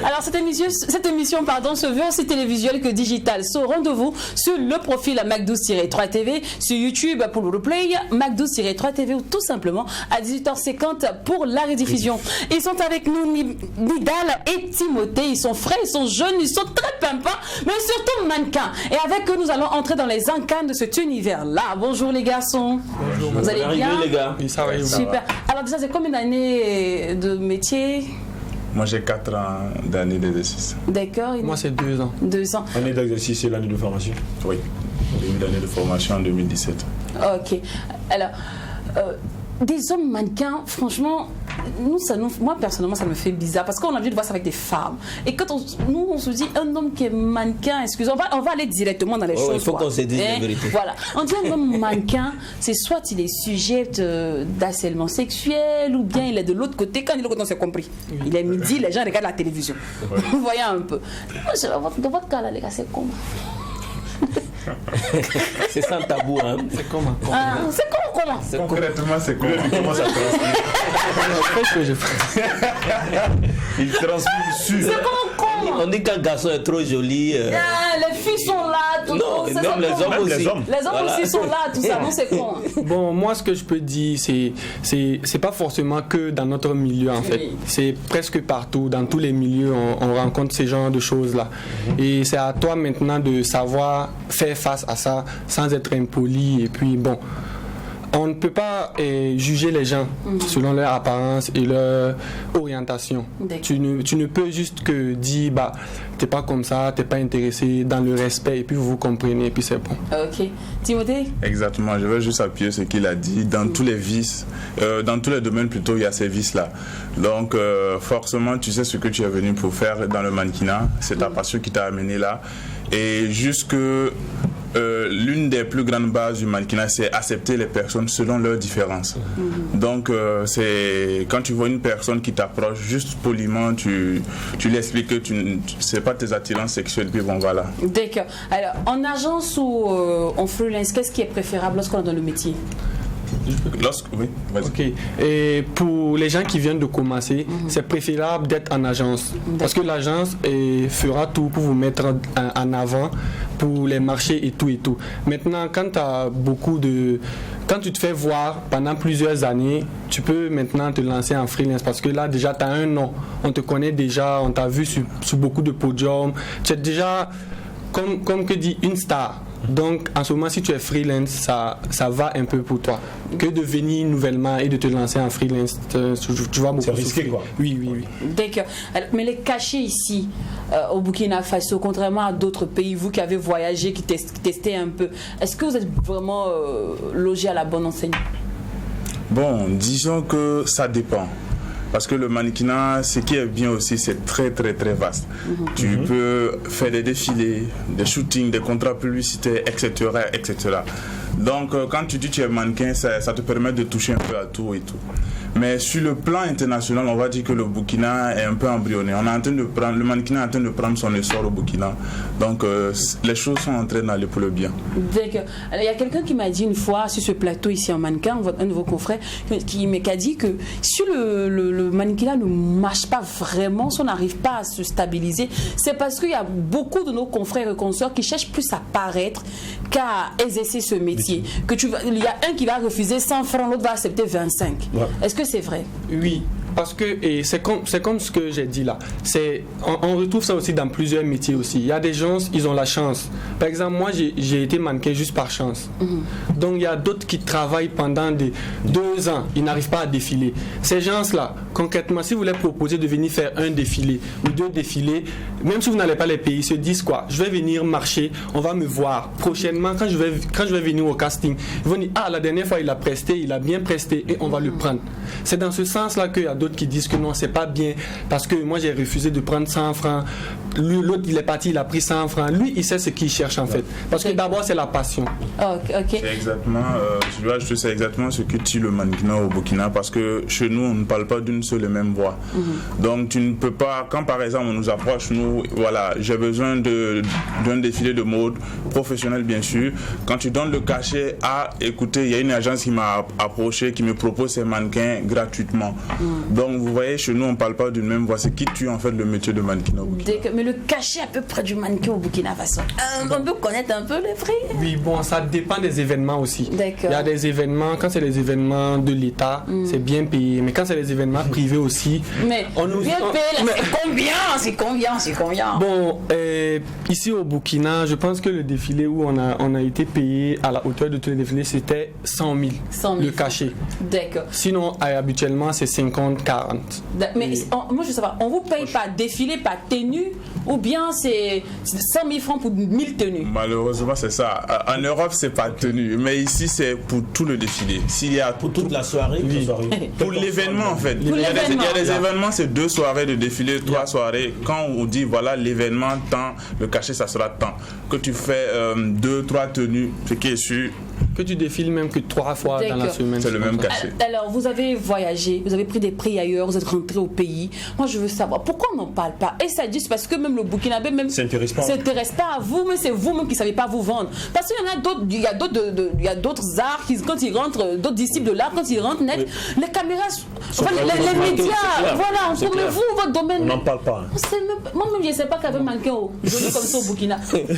Alors cette émission se veut aussi télévisuelle que digitale. So, rendez-vous sur le profil Mac12-3 TV, sur YouTube pour le replay, Mac12-3 TV ou tout simplement à 18h50 pour la rediffusion. Ils sont avec nous, Nidal et Timothée. Ils sont frais, ils sont jeunes, ils sont très pimpants, mais surtout mannequins. Et avec eux, nous allons entrer dans les encannes de cet univers-là. Bonjour les garçons. Bonjour. Vous allez bien? Les gars. Oui, ça va. Super. Alors déjà, c'est combien d'années de métier? Moi, j'ai 4 ans d'années d'exercice. D'accord. Moi, c'est 2 ans. 2 ans. Année d'exercice et l'année de formation. Oui. J'ai eu une année de formation en 2017. Ok. Alors, des hommes mannequins, franchement, moi personnellement, ça me fait bizarre parce qu'on a l'habitude de voir ça avec des femmes. Et quand on se dit un homme qui est mannequin, excusez-moi, on va aller directement dans les choses. Il faut qu'on se dise la vérité. Voilà. On dit un homme mannequin, c'est soit il est sujet d'harcèlement sexuel ou bien il est de l'autre côté. Quand il est de l'autre côté, on s'est compris. Il est midi, les gens regardent la télévision. Vous voyez un peu. Dans votre cas là, les gars, c'est comment? C'est sans tabou, hein. C'est comment? C'est comment? Concrètement, c'est comment? Comment ça transpire? Il transpire sur. C'est comment? On dit qu'un garçon est trop joli. Les filles sont là, tout non, ça. Même les hommes aussi. Les hommes voilà. Aussi sont là, tout ça. Non, c'est con. Bon, moi, ce que je peux dire, c'est pas forcément que dans notre milieu, en fait. Oui. C'est presque partout, dans tous les milieux, on rencontre ces genres de choses-là. Et c'est à toi maintenant de savoir faire face à ça sans être impoli. Et puis, bon, on ne peut pas juger les gens selon leur apparence et leur orientation. Tu ne peux juste que dire, bah, t'es pas comme ça, t'es pas intéressé, dans le respect, et puis vous comprenez, et puis c'est bon. Ok. Timothée? Exactement, je vais juste appuyer ce qu'il a dit. Dans tous les vices, dans tous les domaines plutôt, il y a ces vices-là. Donc, forcément, tu sais ce que tu es venu pour faire dans le mannequinat, c'est ta passion qui t'a amené là. Et jusque l'une des plus grandes bases du mannequinat, c'est accepter les personnes selon leurs différences. Donc, c'est quand tu vois une personne qui t'approche, juste poliment, tu lui expliques que c'est pas tes attirances sexuelles, puis bon, voilà. D'accord. Alors, en agence ou en freelance, qu'est-ce qui est préférable lorsqu'on est dans le métier? Oui, vas-y. Ok. Et pour les gens qui viennent de commencer, c'est préférable d'être en agence. Parce que l'agence fera tout pour vous mettre en avant pour les marchés et tout et tout. Maintenant, quand tu te fais voir pendant plusieurs années, tu peux maintenant te lancer en freelance parce que là, déjà, tu as un nom. On te connaît déjà, on t'a vu sur beaucoup de podiums. Tu es déjà, comme que dit, une star. Donc, en ce moment, si tu es freelance, ça va un peu pour toi. Que de venir nouvellement et de te lancer en freelance, tu vas beaucoup. C'est risqué, quoi. Oui. D'accord. Mais les cachets ici, au Burkina Faso, contrairement à d'autres pays, vous qui avez voyagé, qui testez un peu, est-ce que vous êtes vraiment logé à la bonne enseigne? Bon, disons que ça dépend. Parce que le mannequinat, ce qui est bien aussi, c'est très très très vaste. Tu peux faire des défilés, des shootings, des contrats publicitaires, etc. etc. Donc quand tu dis que tu es mannequin, ça te permet de toucher un peu à tout et tout. Mais sur le plan international, on va dire que le Burkina est un peu embryonné. Le mannequinat est en train de prendre son essor au Burkina. Donc les choses sont en train d'aller pour le bien. D'accord. Alors, il y a quelqu'un qui m'a dit une fois sur ce plateau ici en mannequin, un de vos confrères, qui m'a dit que si le mannequinat ne marche pas vraiment, si on n'arrive pas à se stabiliser, c'est parce qu'il y a beaucoup de nos confrères et consoeurs qui cherchent plus à paraître qu'à exercer ce métier. Il y a un qui va refuser 100 francs, l'autre va accepter 25. Ouais. Est-ce que c'est vrai? Oui. Parce que c'est comme ce que j'ai dit là. On retrouve ça aussi dans plusieurs métiers aussi. Il y a des gens, ils ont la chance. Par exemple, moi, j'ai été mannequin juste par chance. Donc, il y a d'autres qui travaillent pendant 2 ans. Ils n'arrivent pas à défiler. Ces gens-là, concrètement, si vous leur proposez de venir faire un défilé ou 2 défilés, même si vous n'allez pas les payer, ils se disent quoi? Je vais venir marcher, on va me voir. Prochainement, quand je vais venir au casting, ils vont dire, ah, la dernière fois, il a bien presté et on va le prendre. C'est dans ce sens-là qu'il y a d'autres qui disent que non, c'est pas bien parce que moi j'ai refusé de prendre 100 francs. L'autre il est parti, il a pris 100 francs. Lui il sait ce qu'il cherche en fait. Parce que d'abord c'est la passion. Okay. C'est exactement, je sais exactement ce que tue le mannequinat au Burkina parce que chez nous on ne parle pas d'une seule et même voix. Donc tu ne peux pas, quand par exemple on nous approche, nous, voilà, j'ai besoin d'un défilé de mode professionnel bien sûr. Quand tu donnes le cachet, écoutez, il y a une agence qui m'a approché, qui me propose ces mannequins gratuitement. Donc vous voyez, chez nous on ne parle pas d'une même voix. C'est qui tue en fait le métier de mannequin au Burkina. Mais le cachet à peu près du mannequin au Burkina Faso, on peut connaître un peu les prix? Oui, bon, ça dépend des événements aussi. D'accord. Il y a des événements, quand c'est les événements de l'État, c'est bien payé. Mais quand c'est les événements privés aussi, mais bien payé, c'est combien? Bon, ici au Burkina, je pense que le défilé où on a été payé à la hauteur de tous les défilés, c'était 100 000 le cachet. D'accord. Sinon, habituellement, c'est 50, 40. Mais moi, je veux savoir, on vous paye par défilé, par tenue, ou bien c'est 100 000 francs pour 1000 tenues? Malheureusement, c'est ça. En Europe, c'est pas tenue. Mais ici, c'est pour tout le défilé. S'il y a pour toute la soirée, pour l'événement, en fait. Il y a des événements, c'est 2 soirées de défilé, 3 soirées. Quand on dit, voilà, l'événement, tant, le cachet, ça sera tant. Que tu fais 2, 3 tenues, ce qui est sûr. Que tu défiles même que 3 fois dans la semaine. C'est le même cachet. Alors, vous avez voyagé, vous avez pris des prix ailleurs, vous êtes rentré au pays. Moi, je veux savoir, pourquoi on n'en parle pas? Et ça dit, c'est parce que même le Burkinabé s'intéresse pas à vous, mais c'est vous-même qui ne savez pas vous vendre. Parce qu'il y en a d'autres, il y a d'autres arts qui, quand ils rentrent, d'autres disciples de l'art, quand ils rentrent net, les caméras, les médias, voilà, mais vous, votre domaine. On n'en parle pas. Moi-même, je ne sais pas qu'il y avait mannequin joli comme ça au Burkina. C'est vrai,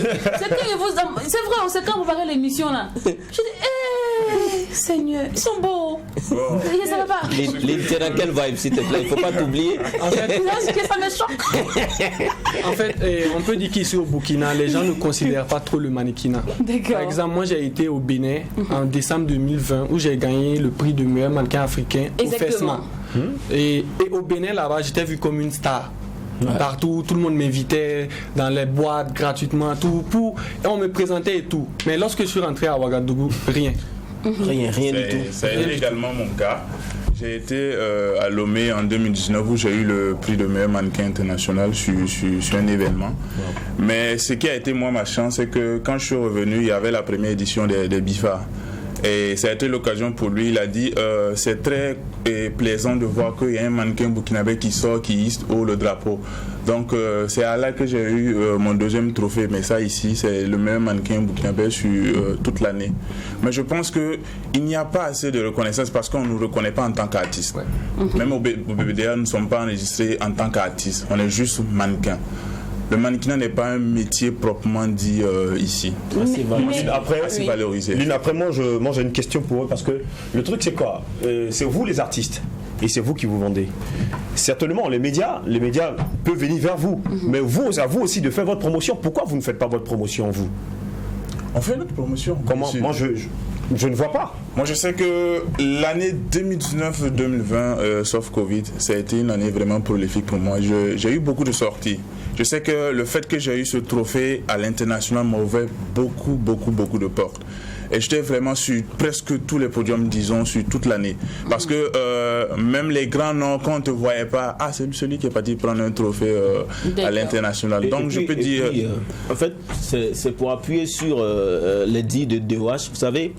on sait quand vous parlez l'émission là. Je dis, Seigneur, ils sont beaux. Je ne savais pas. T'es dans quelle vibe, s'il te plaît? Il ne faut pas t'oublier. En fait, ça me choque. En fait, on peut dire qu'ici au Burkina, les gens ne considèrent pas trop le mannequinat. D'accord. Par exemple, moi j'ai été au Bénin en décembre 2020 où j'ai gagné le prix de meilleur mannequin africain au FESMA. Et au Bénin, là-bas, j'étais vu comme une star. Ouais. Partout, tout le monde m'invitait dans les boîtes gratuitement, et on me présentait et tout. Mais lorsque je suis rentré à Ouagadougou, rien. Rien du tout. Ça a été également mon cas. J'ai été à Lomé en 2019 où j'ai eu le prix de meilleur mannequin international sur un événement. Wow. Mais ce qui a été moi ma chance, c'est que quand je suis revenu, il y avait la première édition des BIFA. Et ça a été l'occasion pour lui, il a dit c'est très plaisant de voir qu'il y a un mannequin burkinabé qui sort, qui hisse haut le drapeau. Donc c'est à là que j'ai eu mon 2e trophée, mais ça ici c'est le meilleur mannequin burkinabé sur toute l'année. Mais je pense qu'il n'y a pas assez de reconnaissance parce qu'on ne nous reconnaît pas en tant qu'artiste. Même au BBDA, nous ne sommes pas enregistrés en tant qu'artiste, on est juste mannequin. Le mannequinat n'est pas un métier proprement dit ici. Assez valorisé. Après, moi j'ai une question pour eux parce que le truc c'est quoi? C'est vous les artistes et c'est vous qui vous vendez. Certainement, les médias peuvent venir vers vous, mais à vous aussi de faire votre promotion. Pourquoi vous ne faites pas votre promotion, vous? On fait notre promotion. Comment? Moi je ne vois pas. Moi je sais que l'année 2019-2020, sauf Covid, ça a été une année vraiment prolifique pour moi. J'ai eu beaucoup de sorties. Je sais que le fait que j'ai eu ce trophée à l'international m'a ouvert beaucoup de portes. Et j'étais vraiment sur presque tous les podiums, disons, sur toute l'année. Parce que même les grands noms, quand on ne te voyait pas, c'est celui qui est parti prendre un trophée à l'international. Donc je peux dire... en fait, c'est pour appuyer sur les dits de DOH. Vous savez,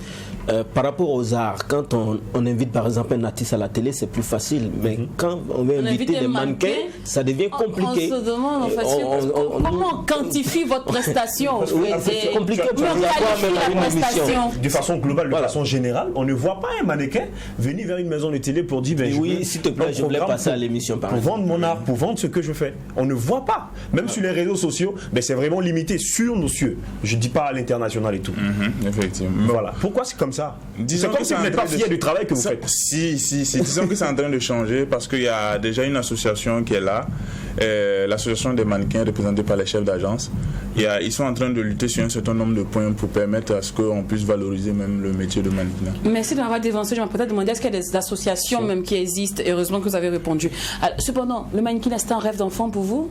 par rapport aux arts, quand on invite par exemple un artiste à la télé, c'est plus facile. Mais quand on veut inviter des mannequins, ça devient compliqué. On se demande en fait, comment on quantifie votre prestation? Oui, c'est compliqué pour avoir une émission. De façon globale, de façon générale, on ne voit pas un mannequin venir vers une maison de télé pour dire oui, s'il te plaît, je voulais passer à l'émission par exemple. Pour vendre mon art, pour vendre ce que je fais. On ne voit pas. Même sur les réseaux sociaux, c'est vraiment limité sur nos cieux. Je ne dis pas à l'international et tout. Effectivement. Voilà. Pourquoi c'est comme ça? Disons c'est comme si vous n'êtes pas fier du travail que vous faites. Si. Disons que c'est en train de changer parce qu'il y a déjà une association qui est là. L'association des mannequins représentée par les chefs d'agence. Ils sont en train de lutter sur un certain nombre de points pour permettre à ce qu'on puisse valoriser même le métier de mannequin. Merci de m'avoir dévancé. Je m'ai peut-être demandé est-ce qu'il y a des associations même qui existent. Heureusement que vous avez répondu. Alors, cependant, le mannequin, est-ce un rêve d'enfant pour vous?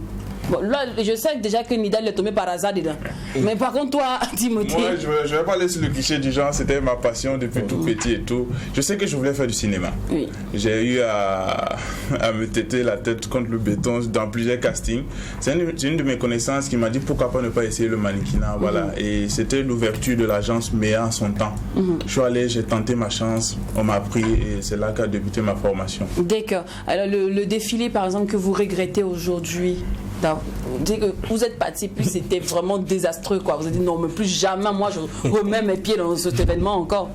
Bon, là, je sais déjà que Nidal est tombé par hasard dedans. Mais par contre, toi, Timothée... Moi, je vais pas laisser le cliché du genre, c'était ma passion depuis tout petit et tout. Je sais que je voulais faire du cinéma. Oui. J'ai eu à me têter la tête contre le béton dans plusieurs castings. C'est une de mes connaissances qui m'a dit pourquoi pas ne pas essayer le mannequinat. Voilà. Et c'était l'ouverture de l'agence Méa en son temps. Je suis allé, j'ai tenté ma chance, on m'a pris et c'est là qu'a débuté ma formation. D'accord. Alors, le défilé, par exemple, que vous regrettez aujourd'hui, vous êtes parti, puis c'était vraiment désastreux, quoi. Vous avez dit non, mais plus jamais, moi, je remets mes pieds dans cet événement encore.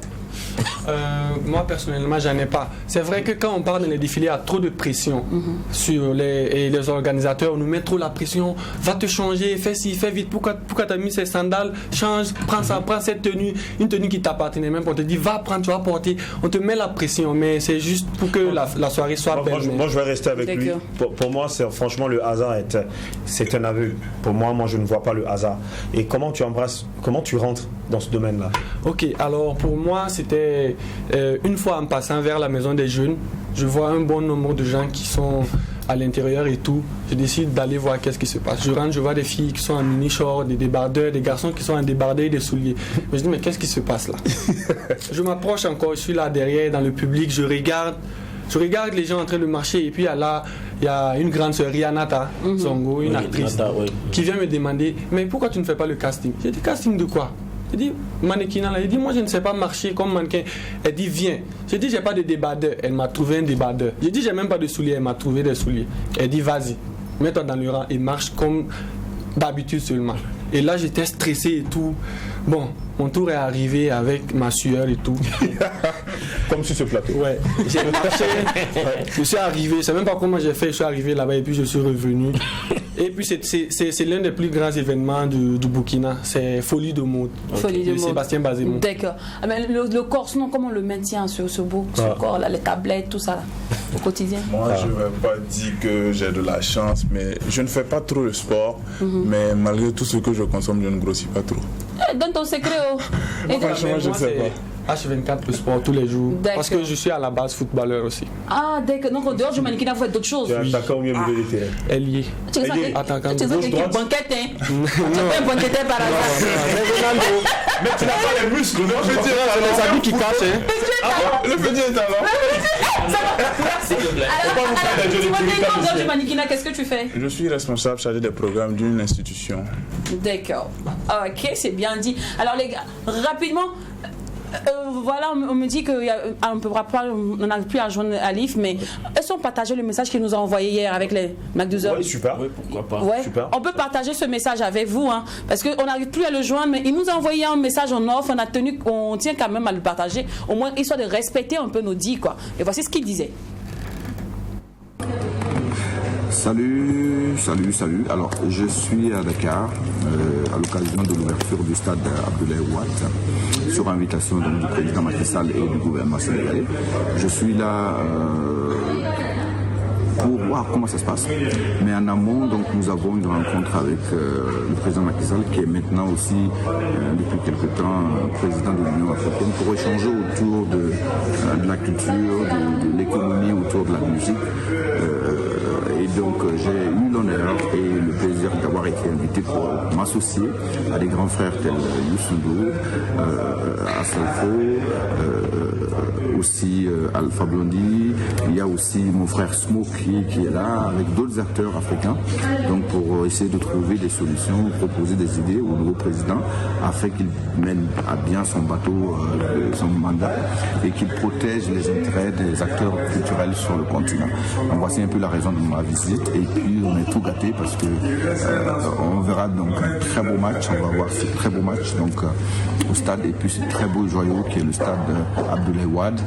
Moi personnellement j'en ai pas. C'est vrai que quand on parle dans les défilés, il y a trop de pression sur les organisateurs. On nous met trop la pression. Va te changer, fais ci, fais vite. Pourquoi tu as mis ces sandales? Change, prends ça, prends cette tenue, une tenue qui t'appartenait même. On te dit va prendre, tu vas porter. On te met la pression, mais c'est juste pour que la soirée soit belle. Moi je vais rester avec lui. Pour moi, franchement, le hasard c'est un aveu. Pour moi, je ne vois pas le hasard. Et comment tu rentres dans ce domaine-là? Ok, alors pour moi, c'était une fois en passant vers la maison des jeunes, je vois un bon nombre de gens qui sont à l'intérieur et tout. Je décide d'aller voir qu'est-ce qui se passe. Je rentre, je vois des filles qui sont en mini-short, des débardeurs, des garçons qui sont en débardeur et des souliers. Je dis, mais qu'est-ce qui se passe là? Je m'approche encore, je suis là derrière dans le public, je regarde les gens en train de marcher et puis il y a une grande sœur, Rihanna Zongo, une actrice, qui vient me demander, mais pourquoi tu ne fais pas le casting? J'ai dit, casting de quoi? Elle dit, mannequin là. Elle dit, moi je ne sais pas marcher comme mannequin. Elle dit, viens. J'ai dit, j'ai pas de débardeur. Elle m'a trouvé un débardeur. J'ai dit, j'ai même pas de souliers. Elle m'a trouvé des souliers. Elle dit, vas-y, mets-toi dans le rang et marche comme d'habitude seulement. Et là, j'étais stressé et tout. Bon, mon tour est arrivé avec ma sueur et tout. Comme sur ce plateau. Ouais. J'ai marché. Je suis arrivé. Je sais même pas comment j'ai fait. Je suis arrivé là-bas et puis je suis revenu. Et puis c'est l'un des plus grands événements du Burkina. C'est Folie de mode. Folie de mode. Sébastien Bazemont. D'accord. Mais le corps, sinon, comment on le maintient sur ce corps là, les tablettes, tout ça là, au quotidien? Moi, je ne vais pas dire que j'ai de la chance, mais je ne fais pas trop le sport. Mais malgré tout ce que je consomme, je ne grossis pas trop. Donne ton secret. Franchement, je ne sais pas. H24 le sport tous les jours. Parce que je suis à la base footballeur aussi. Ah, d'accord. Donc, en dehors du mannequin, vous faites d'autres choses. Tu es attaquant ou bien milieu de terrain? Ailier. Tu es attaquant de gauche, droite. Banquette, hein? Tu n'es pas un banquetteur par hasard. Mais tu n'as pas les muscles, non? Je veux dire, les habits qui cachent, hein? Le petit talent. Alors, en dehors du mannequinat, qu'est-ce que tu fais? Je suis responsable chargé des programmes d'une institution. D'accord. Ok, c'est bien dit. Alors, les gars, rapidement. Voilà, on me dit qu'on n'arrive plus à joindre Alif, mais est-ce qu'on partageait le message qu'il nous a envoyé hier avec les McDozer? Oui, super. Oui, pourquoi pas. Ouais. Super. On peut partager ce message avec vous, hein, parce qu'on n'arrive plus à le joindre, mais il nous a envoyé un message en off, on tient quand même à le partager, au moins histoire de respecter un peu nos dits, quoi. Et voici ce qu'il disait. Salut. Alors, je suis à Dakar à l'occasion de l'ouverture du stade Abdoulaye Wade sur invitation donc, du président Macky Sall et du gouvernement sénégalais. Je suis là pour voir comment ça se passe. Mais en amont, donc, nous avons une rencontre avec le président Macky Sall qui est maintenant aussi, depuis quelque temps, président de l'Union africaine pour échanger autour de la culture, de l'économie, autour de la musique. Et donc j'ai eu l'honneur et le plaisir d'avoir été invité pour m'associer à des grands frères tels Youssou N'Dour, Assalfo, aussi Alpha Blondy. Il y a aussi mon frère Smokey qui est là avec d'autres acteurs africains. Donc pour essayer de trouver des solutions, proposer des idées au nouveau président afin qu'il mène à bien son bateau, son mandat et qu'il protège les intérêts des acteurs culturels sur le continent. Donc voici un peu la raison de ma visite et puis on est tout gâté parce que on verra donc un très beau match, on va voir ce très beau match donc au stade et puis ce très beau joyau qui est le stade Abdoulaye Wade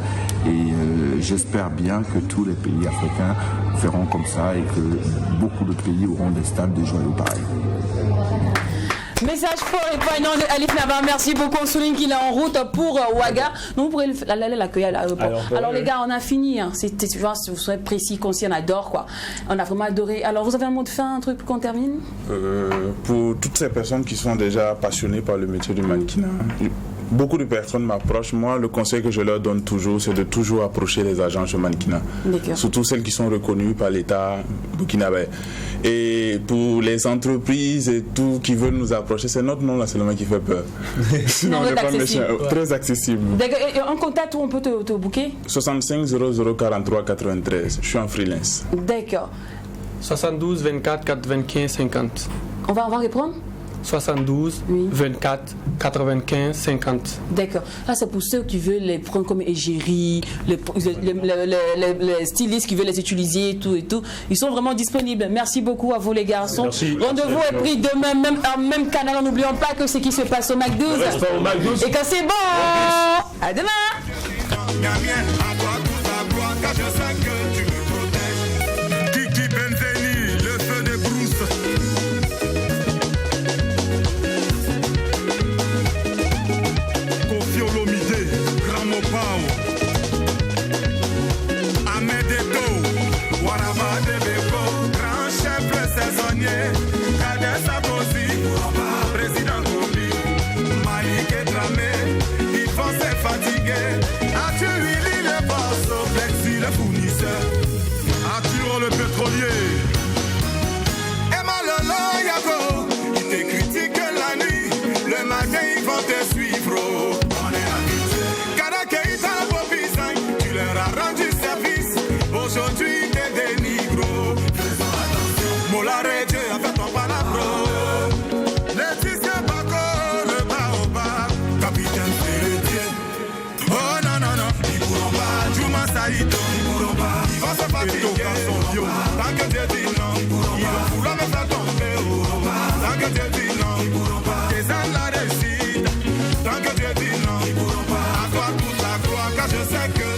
et j'espère bien que tous les pays africains feront comme ça et que beaucoup de pays auront des stades de joyaux pareils. Message fort et poignant de Alif Nabar. Merci beaucoup. On souligne qu'il est en route pour Ouaga. Donc vous pourrez l'accueillir à l'aéroport. Alors les gars, on a fini. Hein. C'était, tu vois, si vous serez précis, concis, on adore quoi. On a vraiment adoré. Alors vous avez un mot de fin, un truc pour qu'on termine? Pour toutes ces personnes qui sont déjà passionnées par le métier du mannequinat, beaucoup de personnes m'approchent. Moi, le conseil que je leur donne toujours, c'est de toujours approcher les agences de mannequinat. Surtout celles qui sont reconnues par l'État burkinabé. Et pour les entreprises et tout qui veulent nous approcher, c'est notre nom là seulement qui fait peur. Sinon, on n'est pas méchant. Très accessible. Un contact où on peut te booker? 65 00 43 93. Je suis en freelance. D'accord. 72 24 95 50. On va répondre? 72 24 95 50. D'accord. Ah, c'est pour ceux qui veulent les prendre comme égérie, les stylistes qui veulent les utiliser et tout. Ils sont vraiment disponibles. Merci beaucoup à vous les garçons. Rendez-vous est pris demain, même canal. N'oublions pas que ce qui se passe au McDo. Et que c'est bon. À demain. Président Kobi, Malik et Dramé, ils vont se fatiguer. As-tu huilé le boss, Plexi le fournisseur, Arthur le pétrolier, Emma Lolo Yago, ils te critiquent la nuit, le matin ils vont te suivre. On est habitué. Kadake Ita Bobizan, tu leur as rendu service, aujourd'hui t'es dénigro. Faisons attention, Molare Dieu a fait ton palabro. Ils vont se fatiguer, tant que Dieu dit non, ils vont vouloir me faire tomber, tant que Dieu dit non, les âmes la réussite, tant que Dieu dit non, à toi toute la gloire, car je sais que